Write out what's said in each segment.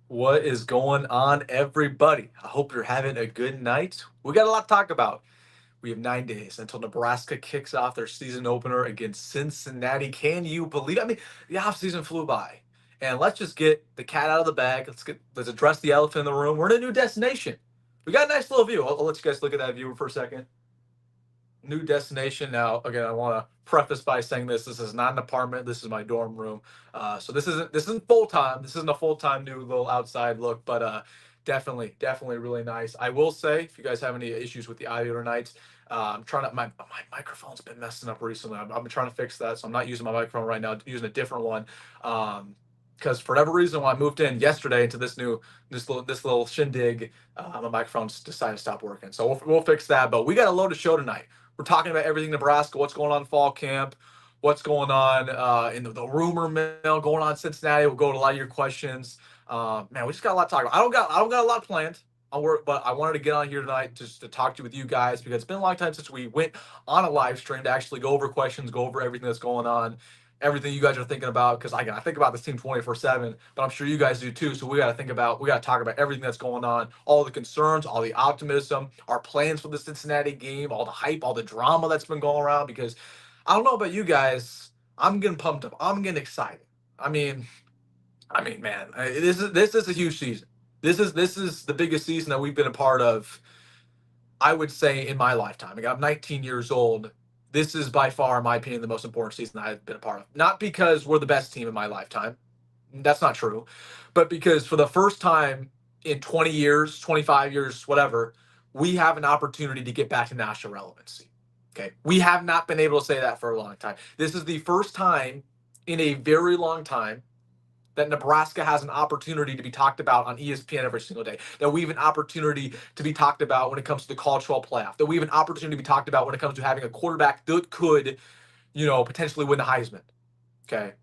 What is going on, everybody? I hope you're having a good night. We got a lot to talk about. We have 9 days until Nebraska kicks off their season opener against Cincinnati. Can you believe it? I mean, the offseason flew by. And let's just get the cat out of the bag. Let's address the elephant in the room. We're in a new destination. We got a nice little view. I'll let you guys look at that view for a second. New destination. Now, again, I want to preface by saying this is not an apartment. This is my dorm room. So this isn't full time. This isn't a full time new little outside look, but definitely really nice. I will say, if you guys have any issues with the audio tonight, I'm trying to my microphone's been messing up recently. I've been trying to fix that, so I'm not using my microphone right now. I'm using a different one. Because for whatever reason, when I moved in yesterday into this little shindig, my microphone's decided to stop working. So we'll fix that. But we got a loaded show tonight. We're talking about everything Nebraska, what's going on in fall camp, what's going on in the rumor mill, going on in Cincinnati. We'll go to a lot of your questions. Man, we just got a lot to talk about. I don't got a lot planned. But I wanted to get on here tonight just to talk to with you guys because it's been a long time since we went on a live stream to actually go over questions, go over everything that's going on, everything you guys are thinking about. Because I think about this team 24/7, but I'm sure you guys do too. So we got to talk about everything that's going on, all the concerns, all the optimism, our plans for the Cincinnati game, all the hype, all the drama that's been going around. Because I don't know about you guys, I'm getting pumped up. I'm getting excited. I mean, man, this is a huge season. This is the biggest season that we've been a part of, I would say, in my lifetime. I'm 19 years old. This is by far, in my opinion, the most important season I've been a part of. Not because we're the best team in my lifetime. That's not true. But because for the first time in 20 years, 25 years, whatever, we have an opportunity to get back to national relevancy. Okay. We have not been able to say that for a long time. This is the first time in a very long time that Nebraska has an opportunity to be talked about on ESPN every single day, that we have an opportunity to be talked about when it comes to the college football playoff, that we have an opportunity to be talked about when it comes to having a quarterback that could, potentially win the Heisman. Okay.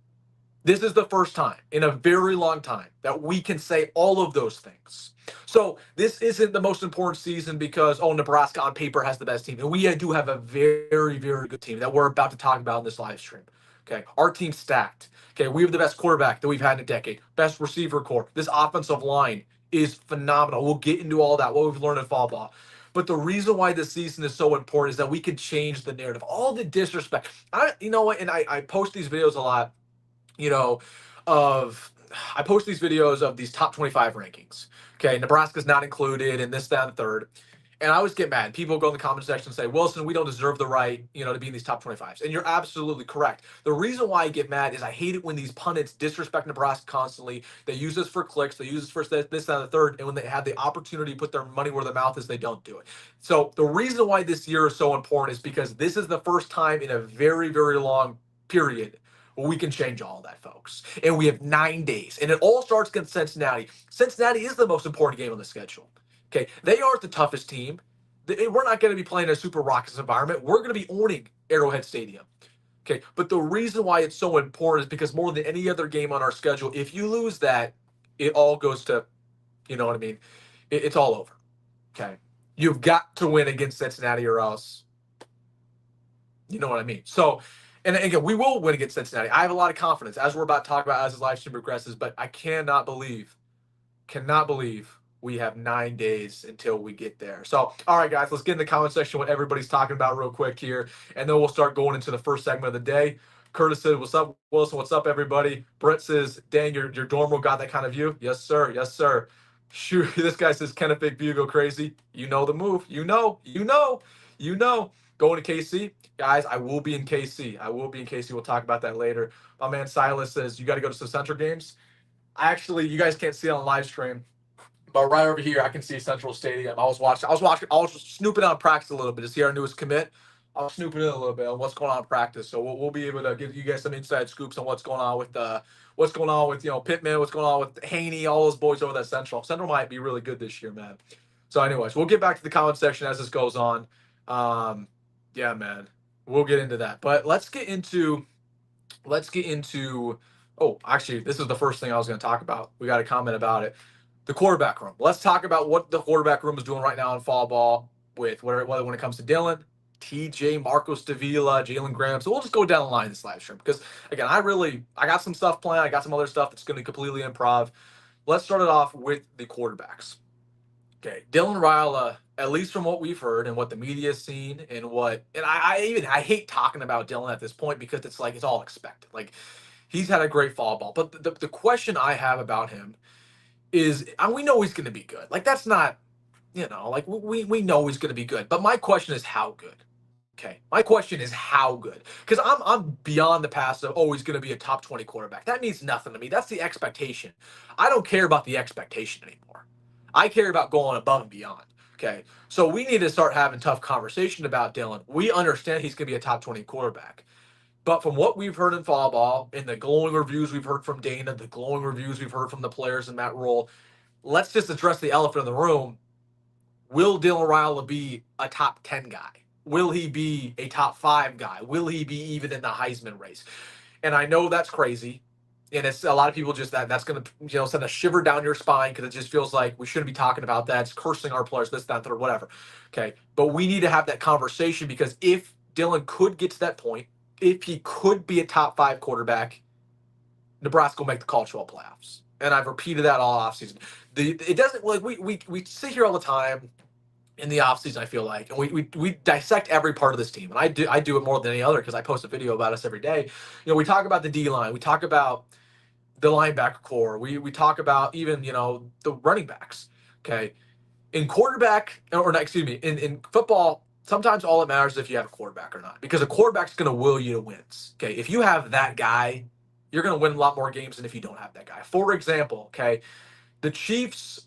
This is the first time in a very long time that we can say all of those things. So this isn't the most important season because, Nebraska on paper has the best team. And we do have a very, very good team that we're about to talk about in this live stream. Okay. Our team's stacked. Okay. We have the best quarterback that we've had in a decade, best receiver core. This offensive line is phenomenal. We'll get into all that, what we've learned in fall ball. But the reason why this season is so important is that we can change the narrative. All the disrespect. You know what? And I post these videos a lot, you know, of I post these videos of these top 25 rankings. Okay, Nebraska's not included in this, that, and the third. And I always get mad. People go in the comment section and say, Wilson, we don't deserve the right, to be in these top 25s. And you're absolutely correct. The reason why I get mad is I hate it when these pundits disrespect Nebraska constantly. They use this for clicks. They use this for this, that, and the third. And when they have the opportunity to put their money where their mouth is, they don't do it. So the reason why this year is so important is because this is the first time in a very, very long period we can change all of that, folks. And we have 9 days. And it all starts against Cincinnati. Cincinnati is the most important game on the schedule. Okay. They aren't the toughest team. We're not going to be playing a super raucous environment. We're going to be owning Arrowhead Stadium. Okay. But the reason why it's so important is because more than any other game on our schedule, if you lose that, it all goes to, you know what I mean? It's all over. Okay. You've got to win against Cincinnati or else. You know what I mean? So, and again, we will win against Cincinnati. I have a lot of confidence as we're about to talk about as this live stream progresses, but I cannot believe we have 9 days until we get there. So, all right, guys, let's get in the comment section what everybody's talking about real quick here, and then we'll start going into the first segment of the day. Curtis said, "What's up, Wilson? What's up, everybody?" Brett says, "Dang, your dorm room got that kind of view." Yes, sir. Yes, sir. Shoot, this guy says, "Can a fake view go crazy?" You know the move. You know. Going to KC, guys. I will be in KC. We'll talk about that later. My man Silas says, "You got to go to some Central games." You guys can't see it on live stream, but right over here, I can see Central Stadium. I was snooping on practice a little bit to see our newest commit. I was snooping in a little bit on what's going on in practice. So we'll be able to give you guys some inside scoops on what's going on with Pittman, what's going on with Haney, all those boys over that Central. Central might be really good this year, man. So, anyways, we'll get back to the comment section as this goes on. Yeah, man, we'll get into that. But let's get into. Oh, actually, this is the first thing I was going to talk about. We got a comment about it. The quarterback room. Let's talk about what the quarterback room is doing right now in fall ball with whether when it comes to Dylan, TJ, Marcos Davila, Jalyn Graham. So we'll just go down the line this live stream because again, I got some stuff planned. I got some other stuff that's going to be completely improv. Let's start it off with the quarterbacks. Okay, Dylan Raiola, at least from what we've heard and what the media's seen, and I hate talking about Dylan at this point because it's like it's all expected. Like he's had a great fall ball, but the question I have about him is, and we know he's going to be good. Like that's not, like we know he's going to be good. But my question is how good. Okay, my question is how good, because I'm beyond the past of, oh, he's going to be a top 20 quarterback. That means nothing to me. That's the expectation. I don't care about the expectation anymore. I care about going above and beyond. Okay, so we need to start having tough conversation about Dylan. We understand he's going to be a top 20 quarterback. But from what we've heard in fall ball, in the glowing reviews we've heard from Dana, the glowing reviews we've heard from the players in that role, let's just address the elephant in the room. Will Dylan Raiola be a top 10 guy? Will he be a top 5 guy? Will he be even in the Heisman race? And I know that's crazy. And it's a lot of people just that's going to send a shiver down your spine because it just feels like we shouldn't be talking about that. It's cursing our players, this, that, or whatever. Okay. But we need to have that conversation because if Dylan could get to that point, if he could be a top 5 quarterback, Nebraska will make the college football playoffs. And I've repeated that all offseason. It doesn't like we sit here all the time in the offseason, I feel like, and we dissect every part of this team. And I do it more than any other because I post a video about us every day. We talk about the D line, we talk about the linebacker core, we talk about even the running backs. Okay. In quarterback, or not, excuse me, in football, sometimes all that matters is if you have a quarterback or not, because a quarterback's going to will you to wins. Okay, if you have that guy, you're going to win a lot more games than if you don't have that guy. For example, okay, the Chiefs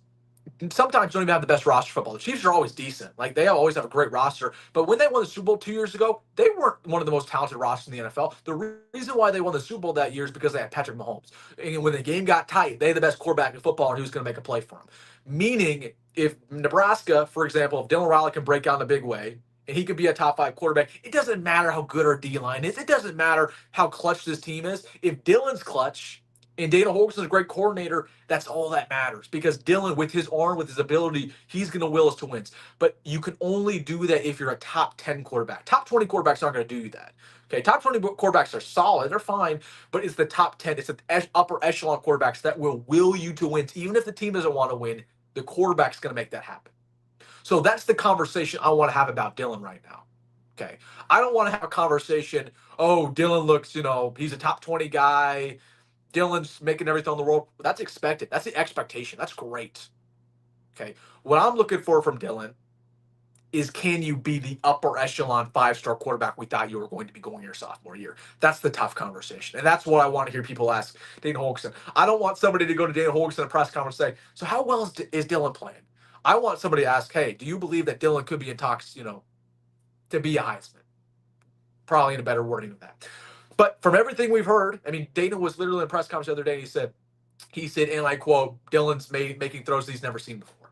sometimes don't even have the best roster football. The Chiefs are always decent. Like they always have a great roster. But when they won the Super Bowl 2 years ago, they weren't one of the most talented rosters in the NFL. The reason why they won the Super Bowl that year is because they had Patrick Mahomes. And when the game got tight, they had the best quarterback in football, and he was going to make a play for him. Meaning, if Nebraska, for example, if Dylan Raiola can break out in a big way, and he could be a top 5 quarterback, it doesn't matter how good our D line is. It doesn't matter how clutch this team is. If Dylan's clutch, and Dana Holgorsen's a great coordinator, that's all that matters. Because Dylan, with his arm, with his ability, he's going to will us to wins. But you can only do that if you're a top 10 quarterback. Top 20 quarterbacks aren't going to do that. Okay, top 20 quarterbacks are solid. They're fine. But it's the top 10. It's the upper echelon quarterbacks that will you to wins. Even if the team doesn't want to win, the quarterback's going to make that happen. So that's the conversation I want to have about Dylan right now. Okay. I don't want to have a conversation, oh, Dylan looks, he's a top 20 guy. Dylan's making everything in the world. That's expected. That's the expectation. That's great. Okay. What I'm looking for from Dylan is, can you be the upper echelon 5-star quarterback we thought you were going to be going your sophomore year? That's the tough conversation. And that's what I want to hear people ask Dana Holgorsen. I don't want somebody to go to Dana Holgorsen in a press conference and say, so how well is Dylan playing? I want somebody to ask, hey, do you believe that Dylan could be in talks, to be a Heisman? Probably in a better wording than that. But from everything we've heard, I mean, Dana was literally in a press conference the other day. And he said, and I quote, Dylan's making throws that he's never seen before.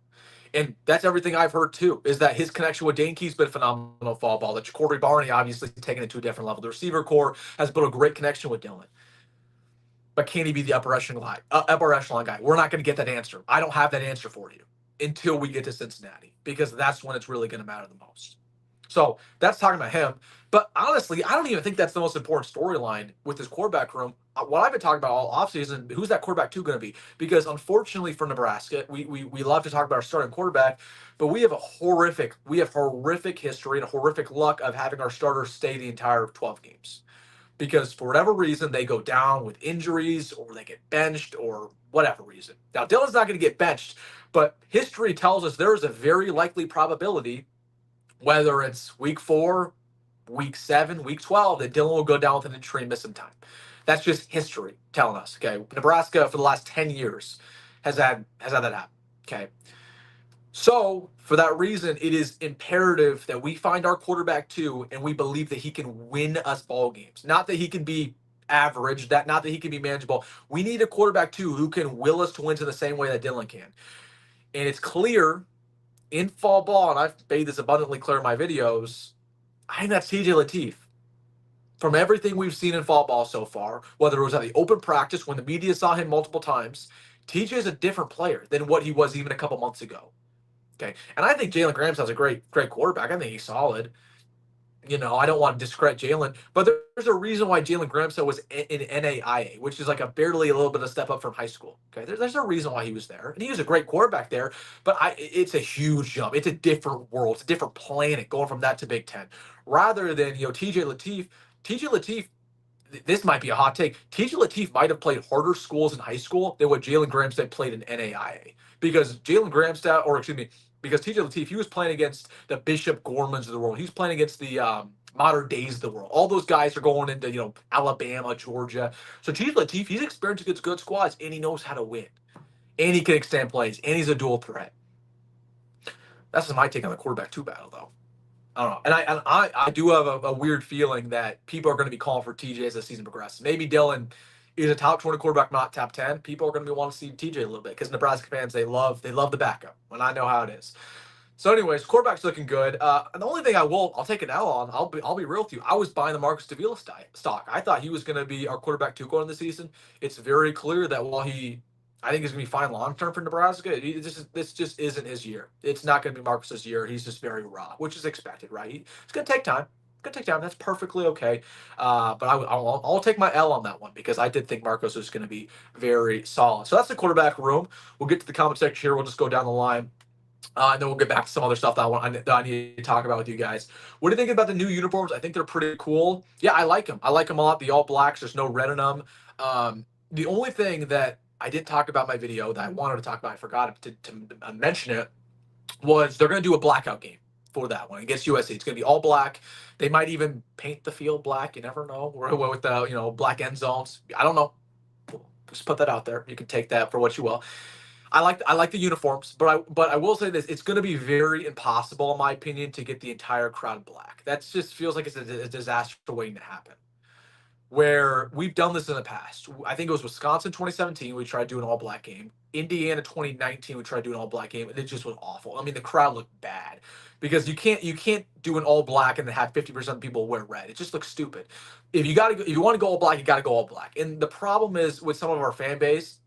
And that's everything I've heard too, is that his connection with Dane Key's been phenomenal fall ball. That Jacory Barney obviously taken it to a different level. The receiver core has built a great connection with Dylan. But can he be the upper echelon guy? We're not going to get that answer. I don't have that answer for you until we get to Cincinnati, because that's when it's really going to matter the most. So that's talking about him. But honestly, I don't even think that's the most important storyline with this quarterback room. What I've been talking about all offseason, who's that quarterback 2 going to be? Because unfortunately for Nebraska, we love to talk about our starting quarterback, but we have horrific history and a horrific luck of having our starters stay the entire 12 games. Because for whatever reason, they go down with injuries or they get benched or whatever reason. Now, Dylan's not going to get benched, but history tells us there is a very likely probability, whether it's week 4, week 7, week 12, that Dylan will go down with an injury and miss some time. That's just history telling us. Okay, Nebraska for the last 10 years has had that happen. Okay, so for that reason, it is imperative that we find our quarterback 2, and we believe that he can win us ball games. Not that he can be average, not that he can be manageable. We need a quarterback 2 who can will us to wins in the same way that Dylan can. And it's clear in fall ball, and I've made this abundantly clear in my videos, I think that's TJ Lateef. From everything we've seen in fall ball so far, whether it was at the open practice when the media saw him multiple times, TJ is a different player than what he was even a couple months ago. Okay, and I think Jalyn Gramstad's a great quarterback. I think he's solid. I don't want to discredit Jalyn, but there's a reason why Jalen Gramstad was in NAIA, which is like barely a little bit of step up from high school. Okay, there's a reason why he was there, and he was a great quarterback there. But it's a huge jump. It's a different world. It's a different planet going from that to Big Ten, rather than TJ Lateef. TJ Lateef, this might be a hot take. TJ Lateef might have played harder schools in high school than what Jalen Gramstad played in NAIA, because Jalen Gramstad, or excuse me, because TJ Lateef, he was playing against the Bishop Gormans of the world. He's playing against the modern days of the world. All those guys are going into Alabama, Georgia. So TJ Lateef, he's experienced against good squads, and he knows how to win, and he can extend plays, and he's a dual threat. That's just my take on the quarterback two battle, though. I don't know. And I do have a weird feeling that people are going to be calling for TJ as the season progresses. Maybe Dylan is a top 20 quarterback, not top 10. People are going to be wanting to see TJ a little bit because Nebraska fans, they love the backup, and I know how it is. So, anyways, quarterback's looking good. And the only thing I'll take an L on. I'll be real with you. I was buying the Marcus Davila stock. I thought he was going to be our quarterback two going into the season. It's very clear that while I think he's going to be fine long term for Nebraska, this just isn't his year. It's not going to be Marcus's year. He's just very raw, which is expected, right? It's going to take time. That's perfectly okay. But I'll take my L on that one because I did think Marcos was going to be very solid. So that's the quarterback room. We'll get to the comment section here. We'll just go down the line. And then we'll get back to some other stuff that I need to talk about with you guys. What do you think about the new uniforms? I think they're pretty cool. Yeah, I like them. I like them a lot. The all blacks. There's no red in them. The only thing that I didn't talk about in my video that I wanted to talk about, I forgot to mention it, was they're going to do a blackout game for that one against USC. It's going to be all black. They might even paint the field black. You never know. With the black end zones. I don't know. Just put that out there. You can take that for what you will. I like the uniforms, but I will say this: it's going to be very impossible, in my opinion, to get the entire crowd black. That just feels like it's a disaster waiting to happen. Where we've done this in the past. I think it was Wisconsin 2017. We tried to do an all-black game. Indiana 2019. We tried to do an all-black game, and it just was awful. I mean, the crowd looked bad because you can't do an all-black and then have 50% of people wear red. It just looks stupid. If you want to go all black, you got to go all black. And the problem is with some of our fan base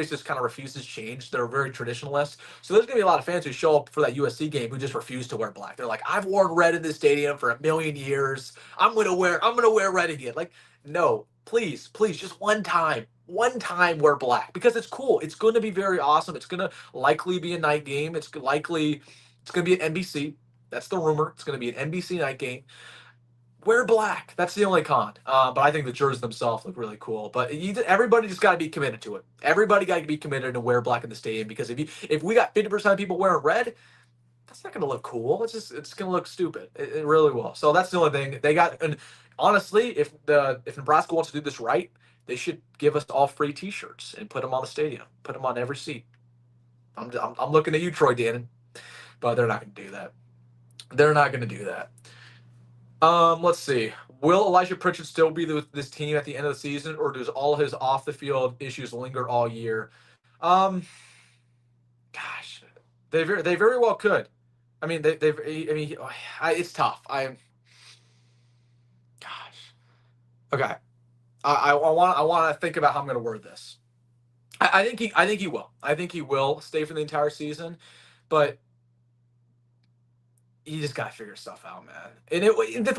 just kind of refuses change. They're very traditionalist. So there's going to be a lot of fans who show up for that USC game who just refuse to wear black. They're like, I've worn red in this stadium for a million years. I'm going to wear red again. Like, no, please, just one time wear black because it's cool. It's going to be very awesome. It's going to likely be a night game. It's going to be an NBC. That's the rumor. It's going to be an NBC night game. Wear black. That's the only con. But I think the jerseys themselves look really cool. But everybody just got to be committed to it. Everybody got to be committed to wear black in the stadium because if we got 50% of people wearing red, that's not going to look cool. It's going to look stupid. It really will. So that's the only thing they got. And honestly, if Nebraska wants to do this right, they should give us all free T-shirts and put them on the stadium. Put them on every seat. I'm looking at you, Troy Dannon, but they're not going to do that. They're not going to do that. Let's see. Will Elijah Pritchett still be with this team at the end of the season, or does all his off the field issues linger all year? Gosh, they very well could. I mean, it's tough. Gosh. Okay. I want to think about how I'm going to word this. I think he will. I think he will stay for the entire season, but you just got to figure stuff out, man. And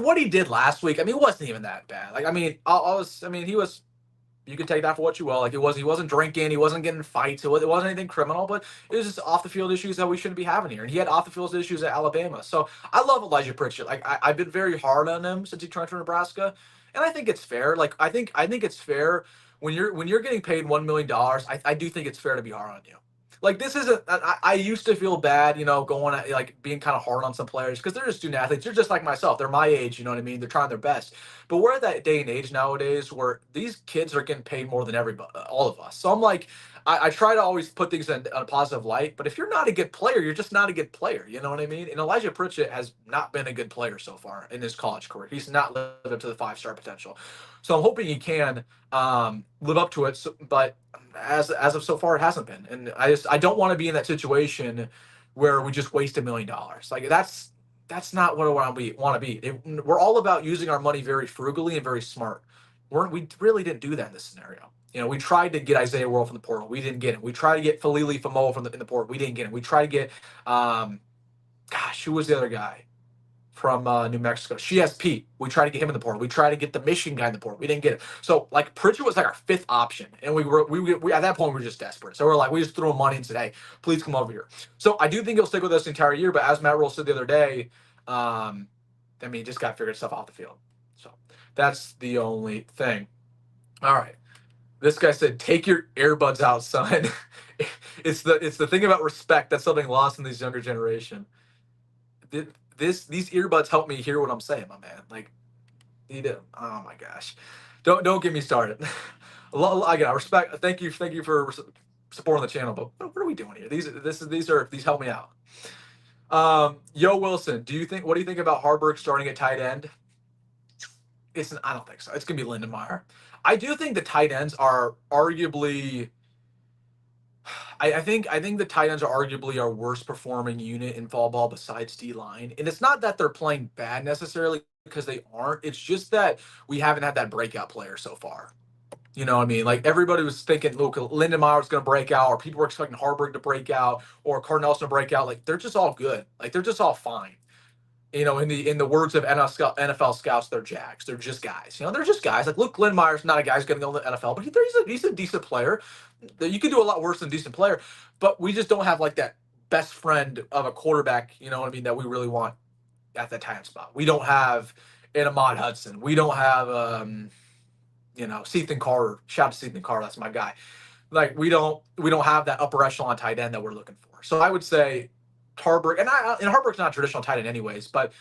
what he did last week, I mean, it wasn't even that bad. Like, I mean, he was. You can take that for what you will. Like, he wasn't drinking, he wasn't getting in fights, it wasn't anything criminal, but it was just off the field issues that we shouldn't be having here. And he had off the field issues at Alabama. So I love Elijah Pritchett. Like, I've been very hard on him since he transferred to Nebraska, and I think it's fair. Like, I think it's fair when you're getting paid $1 million. I do think it's fair to be hard on you. Like, this isn't. I used to feel bad, going at, like, being kind of hard on some players because they're just student athletes. They're just like myself. They're my age. You know what I mean? They're trying their best. But we're at that day and age nowadays where these kids are getting paid more than everybody, all of us. So I'm like, I try to always put things in a positive light. But if you're not a good player, you're just not a good player. You know what I mean? And Elijah Pritchett has not been a good player so far in his college career. He's not lived up to the 5-star potential. So I'm hoping he can live up to it. But as of so far, it hasn't been. And I don't want to be in that situation where we just waste $1 million. Like, that's not what I want to be. We're all about using our money very frugally and very smart. We really didn't do that in this scenario. We tried to get Isaiah World from the portal. We didn't get him. We tried to get Falili Famo in the portal. We didn't get him. We tried to get, who was the other guy? from New Mexico. She has Pete. We tried to get him in the portal. We tried to get the Michigan guy in the portal. We didn't get it. So like Pritchard was like our 5th option, and we at that point we were just desperate. So we're like, we just threw him money and said, hey, please come over here. So I do think he'll stick with us the entire year. But as Matt Rule said the other day, I mean, he just got to figure stuff off the field. So that's the only thing. All right. This guy said, take your earbuds out, son. It's the thing about respect. That's something lost in this younger generation. These earbuds help me hear what I'm saying, my man. Like, you do. Oh my gosh, don't get me started. Again, respect. Thank you for supporting the channel. But what are we doing here? These help me out. Yo Wilson, what do you think about Haarberg starting at tight end? I don't think so. It's gonna be Lindenmeyer. I do think the tight ends are arguably. I think the tight ends are arguably our worst performing unit in fall ball besides D line, and it's not that they're playing bad necessarily because they aren't. It's just that we haven't had that breakout player so far. You know what I mean? Like everybody was thinking, look, Lindenmeyer was going to break out, or people were expecting Haarberg to break out, or Cardinelson to break out. Like they're just all good. Like they're just all fine. You know, in the words of NFL scouts, they're jacks. They're just guys. You know, they're just guys. Like, look, Lindenmeyer's not a guy who's going to go to the NFL, but he's a decent player. You can do a lot worse than a decent player, but we just don't have like that best friend of a quarterback. You know what I mean? That we really want at that time spot. We don't have an Ahmad Hudson. We don't have Sethan Carter. Shout out to Sethan Carter. That's my guy. Like we don't have that upper echelon tight end that we're looking for. So I would say Haarberg, and Haarberg's not a traditional tight end anyways, but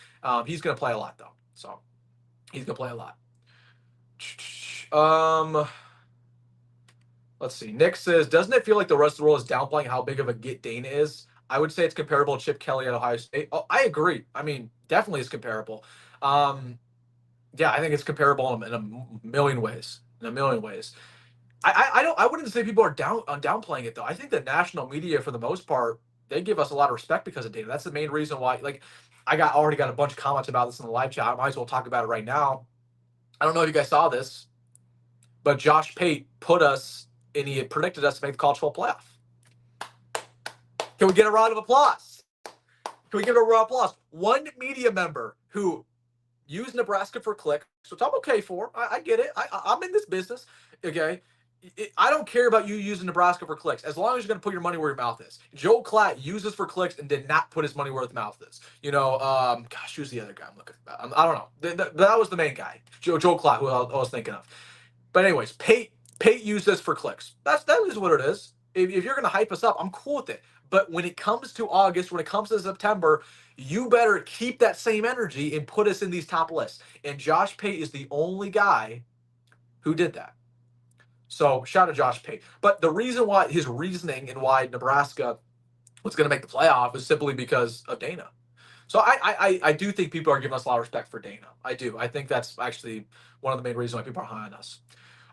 he's going to play a lot though. So he's going to play a lot. Let's see. Nick says, doesn't it feel like the rest of the world is downplaying how big of a get Dane is? I would say it's comparable to Chip Kelly at Ohio State. Oh, I agree. I mean, definitely is comparable. Yeah, I think it's comparable in a million ways. I wouldn't say people are downplaying it though. I think the national media, for the most part, they give us a lot of respect because of Dana. That's the main reason why. Like, already got a bunch of comments about this in the live chat. I might as well talk about it right now. I don't know if you guys saw this, but Josh Pate put us, and he had predicted us to make the college football playoff. Can we get a round of applause? Can we give a round of applause? One media member who used Nebraska for clicks, which I'm okay for. I get it. I'm in this business. Okay. I don't care about you using Nebraska for clicks as long as you're going to put your money where your mouth is. Joe Klatt uses for clicks and did not put his money where his mouth is. You know, gosh, who's the other guy I'm looking at? I don't know. That was the main guy, Joe Klatt, who I was thinking of. But anyways, Pate used this for clicks. That is what it is. If you're going to hype us up, I'm cool with it. But when it comes to August, when it comes to September, you better keep that same energy and put us in these top lists. And Josh Pate is the only guy who did that. So shout out to Josh Pate. But the reason why, his reasoning and why Nebraska was going to make the playoff is simply because of Dana. So I do think people are giving us a lot of respect for Dana. I do. I think that's actually one of the main reasons why people are high on us.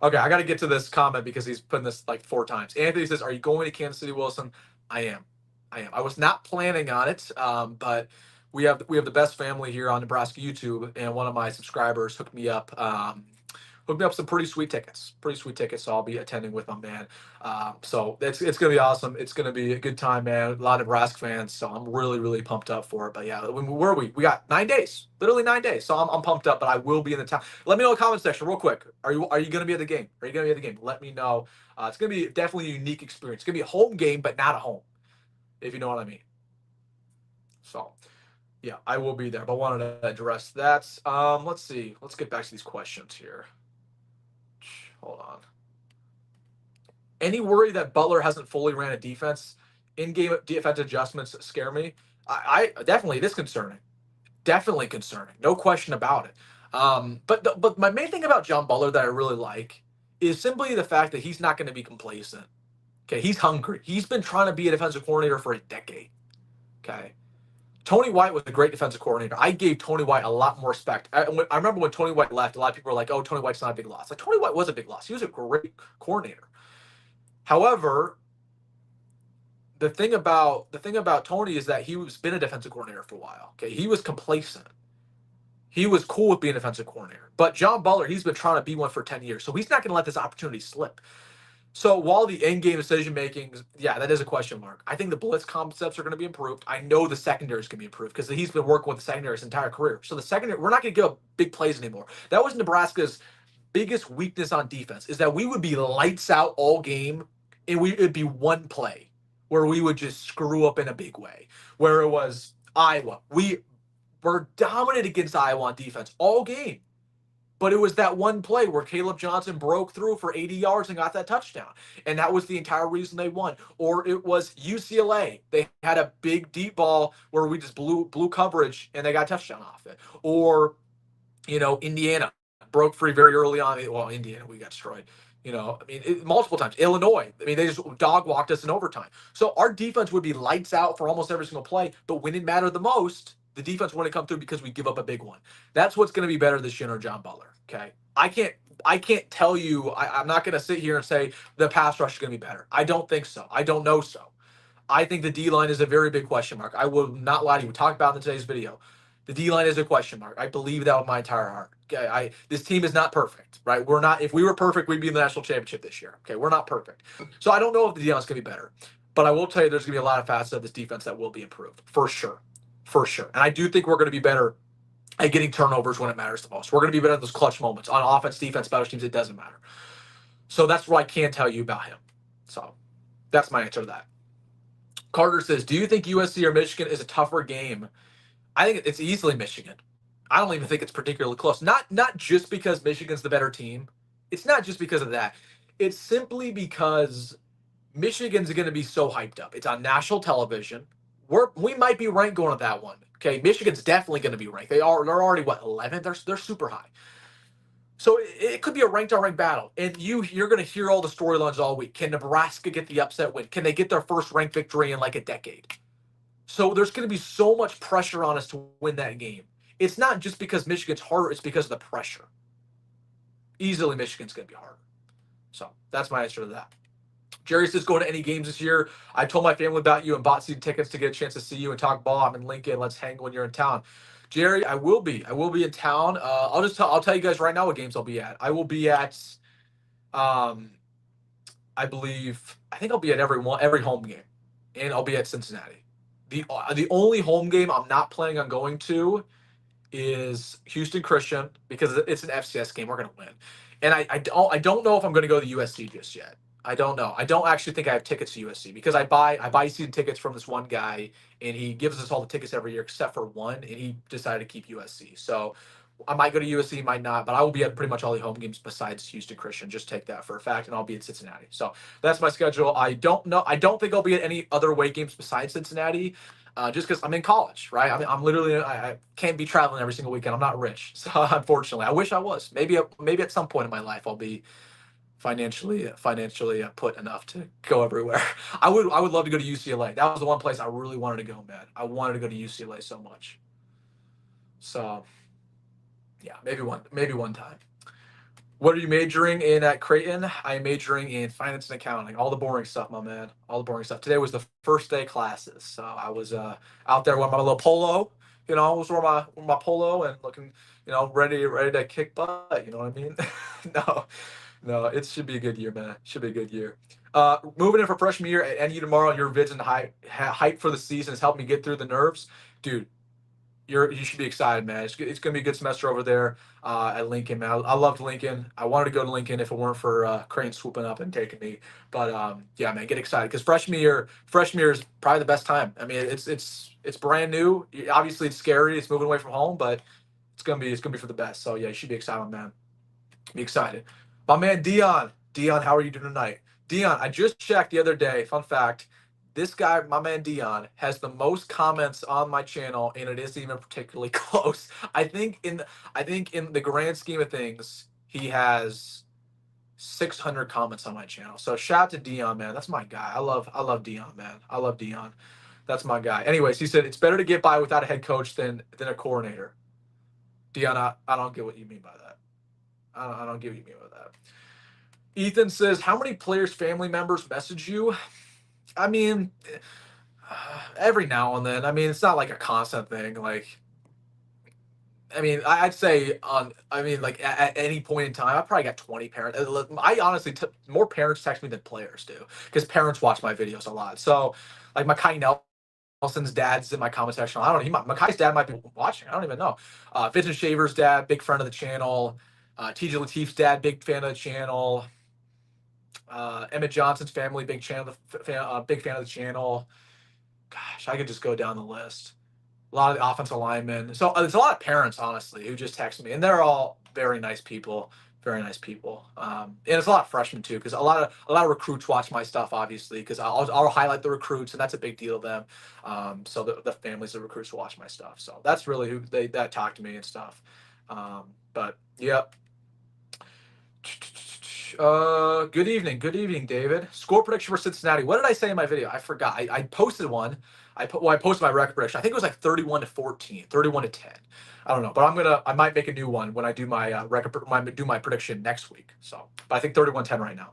Okay, I got to get to this comment because he's putting this like 4 times. Anthony says, are you going to Kansas City, Wilson? I am. I was not planning on it, but we have the best family here on Nebraska YouTube, and one of my subscribers hooked me up some pretty sweet tickets. So I'll be attending with my man. So it's gonna be awesome. It's gonna be a good time, man. A lot of Nebraska fans, so I'm really, really pumped up for it. But yeah, where are we? We got 9 days, literally 9 days. So I'm pumped up. But I will be in the town. Let me know in the comment section real quick. Are you gonna be at the game? Let me know. It's gonna be definitely a unique experience. It's gonna be a home game, but not a home, if you know what I mean. So yeah, I will be there. But I wanted to address that. Let's see. Let's get back to these questions here. Hold on. Any worry that Butler hasn't fully ran a defense? In-game defense adjustments scare me. I definitely, it is concerning. Definitely concerning. No question about it. But my main thing about John Butler that I really like is simply the fact that he's not going to be complacent. Okay, he's hungry. He's been trying to be a defensive coordinator for a decade. Okay. Tony White was a great defensive coordinator. I gave Tony White a lot more respect. I remember when Tony White left, a lot of people were like, oh, Tony White's not a big loss. Like, Tony White was a big loss. He was a great coordinator. However, the thing about Tony is that he's been a defensive coordinator for a while. Okay, he was complacent. He was cool with being a defensive coordinator. But John Butler, he's been trying to be one for 10 years. So he's not going to let this opportunity slip. So while the end-game decision-making, yeah, that is a question mark. I think the blitz concepts are going to be improved. I know the secondary is going to be improved because he's been working with the secondary his entire career. So the secondary, we're not going to give up big plays anymore. That was Nebraska's biggest weakness on defense, is that we would be lights out all game, and it'd be one play where we would just screw up in a big way. Where it was Iowa, we were dominant against Iowa on defense all game. But it was that one play where Caleb Johnson broke through for 80 yards and got that touchdown. And that was the entire reason they won. Or it was UCLA. They had a big deep ball where we just blew coverage and they got a touchdown off it. Or, Indiana broke free very early on. Well, Indiana, we got destroyed. Multiple times. Illinois, they just dog walked us in overtime. So our defense would be lights out for almost every single play. But when it mattered the most, the defense wouldn't come through because we give up a big one. That's what's going to be better this year, John Butler. Okay, I can't tell you. I'm not going to sit here and say the pass rush is going to be better. I don't think so. I don't know so. I think the D line is a very big question mark. I will not lie to you. We talked about in today's video. The D line is a question mark. I believe that with my entire heart. Okay, this team is not perfect, right? We're not. If we were perfect, we'd be in the national championship this year. Okay, we're not perfect, so I don't know if the D line is going to be better. But I will tell you, there's going to be a lot of facets of this defense that will be improved for sure. For sure. And I do think we're going to be better at getting turnovers when it matters the most. We're going to be better at those clutch moments. On offense, defense, special teams, it doesn't matter. So that's what I can tell you about him. So that's my answer to that. Carter says, do you think USC or Michigan is a tougher game? I think it's easily Michigan. I don't even think it's particularly close. Not just because Michigan's the better team. It's not just because of that. It's simply because Michigan's going to be so hyped up. It's on national television. We might be ranked going at that one. Okay, Michigan's definitely going to be ranked. They're already 11th. They're super high. So it could be a ranked on ranked battle, and you're going to hear all the storylines all week. Can Nebraska get the upset win? Can they get their first ranked victory in like a decade? So there's going to be so much pressure on us to win that game. It's not just because Michigan's harder; it's because of the pressure. Easily, Michigan's going to be harder. So that's my answer to that. Jerry says, going to any games this year. I told my family about you and bought season tickets to get a chance to see you and talk ball. I'm in Lincoln. Let's hang when you're in town. Jerry, I will be in town. I'll tell you guys right now what games I'll be at. I will be at, I think I'll be at every home game, and I'll be at Cincinnati. The only home game I'm not planning on going to is Houston Christian because it's an FCS game. We're going to win. And I don't know if I'm going to go to USC just yet. I don't know. I don't actually think I have tickets to USC because I buy season tickets from this one guy, and he gives us all the tickets every year except for one, and he decided to keep USC. So I might go to USC, might not, but I will be at pretty much all the home games besides Houston Christian. Just take that for a fact, and I'll be in Cincinnati. So that's my schedule. I don't know. I don't think I'll be at any other away games besides Cincinnati. Just because I'm in college, right? I'm literally, I can't be traveling every single weekend. I'm not rich, so unfortunately, I wish I was. Maybe at some point in my life, I'll be financially put enough to go everywhere. I would love to go to UCLA. That was the one place I really wanted to go, man. I wanted to go to UCLA so much. So yeah, maybe one time. What are you majoring in at Creighton? I'm majoring in finance and accounting. All the boring stuff, my man. All the boring stuff. Today was the first day classes, so I was out there with my little polo. I was wearing my polo and looking, ready to kick butt. You know what I mean? No, it should be a good year, man. Should be a good year. Moving in for freshman year at NU tomorrow. Your vids and hype for the season has helped me get through the nerves, dude. You should be excited, man. It's going to be a good semester over there at Lincoln, man. I loved Lincoln. I wanted to go to Lincoln if it weren't for Crane swooping up and taking me. But yeah, man, get excited because freshman year is probably the best time. I mean, it's brand new. Obviously, it's scary. It's moving away from home, but it's gonna be for the best. So yeah, you should be excited, man. Be excited. My man Dion, how are you doing tonight? Dion, I just checked the other day. Fun fact. This guy, my man Dion, has the most comments on my channel, and it isn't even particularly close. I think in the grand scheme of things, he has 600 comments on my channel. So shout out to Dion, man. That's my guy. I love Dion, man. I love Dion. That's my guy. Anyways, he said it's better to get by without a head coach than a coordinator. Dion, I don't get what you mean by that. I don't get what you mean by that. Ethan says, how many players' family members message you? I mean, every now and then. I mean, it's not like a constant thing. Like, I mean, I'd say like at any point in time, I probably got 20 parents. I honestly, more parents text me than players do because parents watch my videos a lot. So, like Mekhi Nelson's dad's in my comment section. I don't know. Mekhi's dad might be watching. I don't even know. Vincent Shaver's dad, big friend of the channel. TJ Lateef's dad, big fan of the channel. Emmett Johnson's family, big big fan of the channel. Gosh, I could just go down the list. A lot of the offensive linemen. So it's a lot of parents, honestly, who just text me, and they're all very nice people. Very nice people. And it's a lot of freshmen too, because a lot of recruits watch my stuff, obviously, because I'll highlight the recruits, and that's a big deal to them. So the families of recruits watch my stuff. So that's really who that talk to me and stuff. But yep. Good evening, David. Score prediction for Cincinnati. What did I say in my video? I forgot. I posted one. I posted my record prediction. I think it was like 31-14, 31-10. I don't know, but I might make a new one when I do my do my prediction next week. So, but I think 31-10 right now.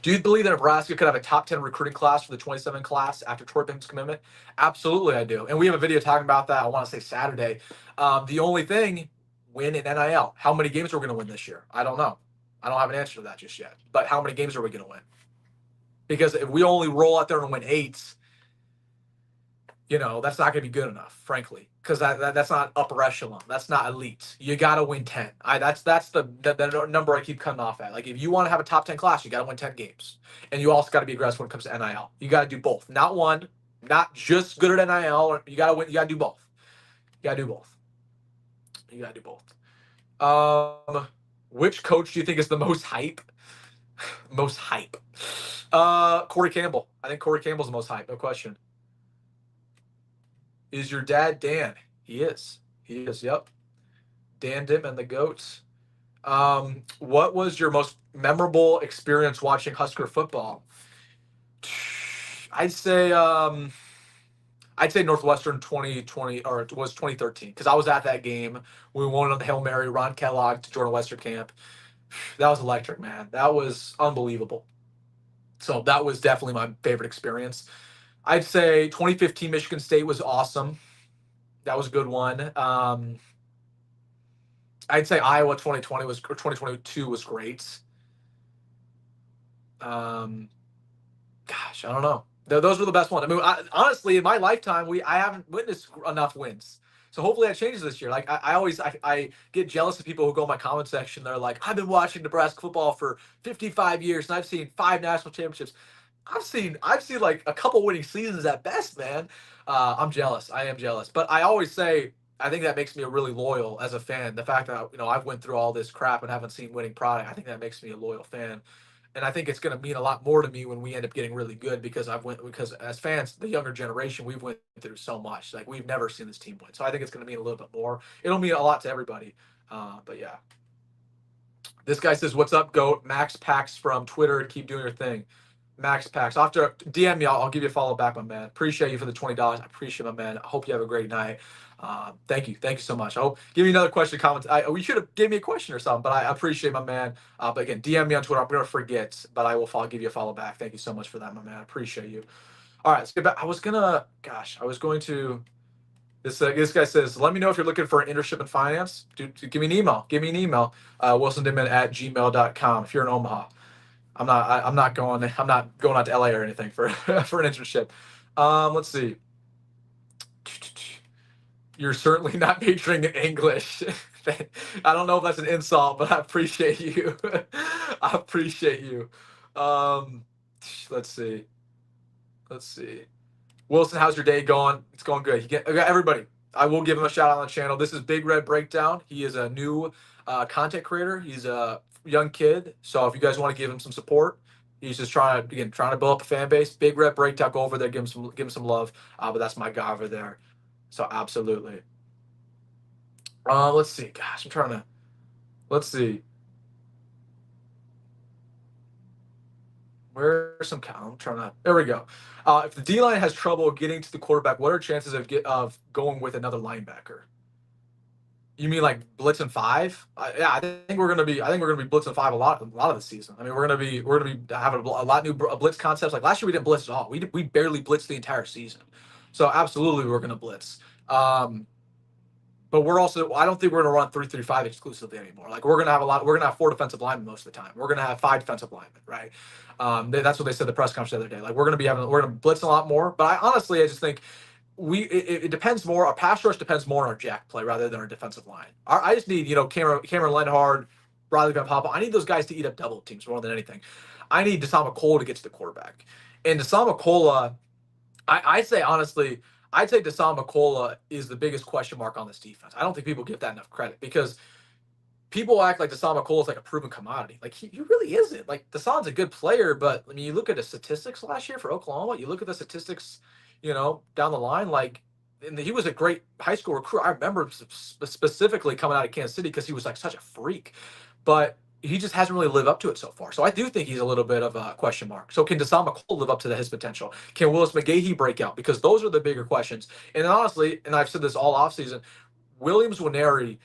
Do you believe that Nebraska could have a top 10 recruiting class for the 27 class after Troy Pink's commitment? Absolutely, I do. And we have a video talking about that. I want to say Saturday. The only thing, win in NIL. How many games are we going to win this year? I don't know. I don't have an answer to that just yet. But how many games are we going to win? Because if we only roll out there and win 8, that's not going to be good enough, frankly, because that's not upper echelon. That's not elite. You got to win 10. That's the number I keep cutting off at. Like, if you want to have a top 10 class, you got to win 10 games. And you also got to be aggressive when it comes to NIL. You got to do both. Not one, not just good at NIL. You got to win. You got to do both. You got to do both. You got to do both. Which coach do you think is the most hype? Most hype. Corey Campbell. I think Corey Campbell's the most hype. No question. Is your dad Dan? He is. He is. Yep. Dan Dittman, the goats. What was your most memorable experience watching Husker football? I'd say Northwestern 2020, or it was 2013, because I was at that game. We won on the Hail Mary, Ron Kellogg to Jordan Westerkamp. That was electric, man. That was unbelievable. So that was definitely my favorite experience. I'd say 2015 Michigan State was awesome. That was a good one. I'd say Iowa 2020 or 2022 was great. Gosh, I don't know. Those were the best ones. I mean, honestly, in my lifetime, I haven't witnessed enough wins. So hopefully that changes this year. Like I get jealous of people who go in my comment section. They're like, I've been watching Nebraska football for 55 years and I've seen 5 national championships. I've seen like a couple winning seasons at best, man. I'm jealous. I am jealous. But I always say I think that makes me a really loyal as a fan. The fact that I've went through all this crap and haven't seen winning product, I think that makes me a loyal fan. And I think it's going to mean a lot more to me when we end up getting really good because because as fans, the younger generation, we've went through so much. Like, we've never seen this team win. So I think it's going to mean a little bit more. It'll mean a lot to everybody. But yeah. This guy says, "What's up, GOAT?" Max Pax from Twitter. Keep doing your thing. Max Pax. I'll have to DM me. I'll give you a follow back, my man. Appreciate you for the $20. I appreciate it, my man. I hope you have a great night. Thank you. Thank you so much. I hope give me another question, comment. We should have gave me a question or something, but I appreciate, my man. But again, DM me on Twitter. I'm gonna forget, but I will give you a follow back. Thank you so much for that, my man. I appreciate you. All right, let's get back. I was going to. This guy says, "Let me know if you're looking for an internship in finance. Dude, give me an email. Give me an email. WilsonDittman@gmail.com if you're in Omaha. I'm not going out to LA or anything for for an internship. Let's see. You're certainly not majoring in English. I don't know if that's an insult, but I appreciate you. I appreciate you. Let's see. Wilson, how's your day going? It's going good. Everybody, I will give him a shout out on the channel. This is Big Red Breakdown. He is a new content creator. He's a young kid. So if you guys want to give him some support, he's just trying to build up a fan base. Big Red Breakdown. Go over there, give him some love. But that's my guy over there. So absolutely. Let's see. Gosh, let's see. There we go. If the D-line has trouble getting to the quarterback, what are chances of going with another linebacker? You mean like blitzing 5? Yeah, I think we're gonna be blitzing 5 a lot of the season. I mean, we're gonna be having a lot new blitz concepts. Like last year, we didn't blitz at all. We barely blitzed the entire season. So absolutely, we're gonna blitz. But I don't think we're going to run 3-3-5 exclusively anymore. Like we're going to have 4 defensive linemen most of the time. We're going to have 5 defensive linemen, right? That's what they said at the press conference the other day. Like we're going to blitz a lot more. But I just think it depends more. Our pass rush depends more on our jack play rather than our defensive line. I just need, Cameron Lenhard, Riley Van Papa. I need those guys to eat up double teams more than anything. I need Desama Cole to get to the quarterback. And Desama Cola, I say honestly, I'd say Desama Cola is the biggest question mark on this defense. I don't think people give that enough credit because people act like Desama Cole is like a proven commodity. Like he really isn't. Like Desame's a good player, but I mean, you look at the statistics last year for Oklahoma. You look at the statistics, down the line. Like, and he was a great high school recruit. I remember specifically coming out of Kansas City because he was like such a freak, but he just hasn't really lived up to it so far. So I do think he's a little bit of a question mark. So can Desama Cole live up to his potential? Can Willis McGahee break out? Because those are the bigger questions. And honestly, and I've said this all offseason, Williams Nwaneri,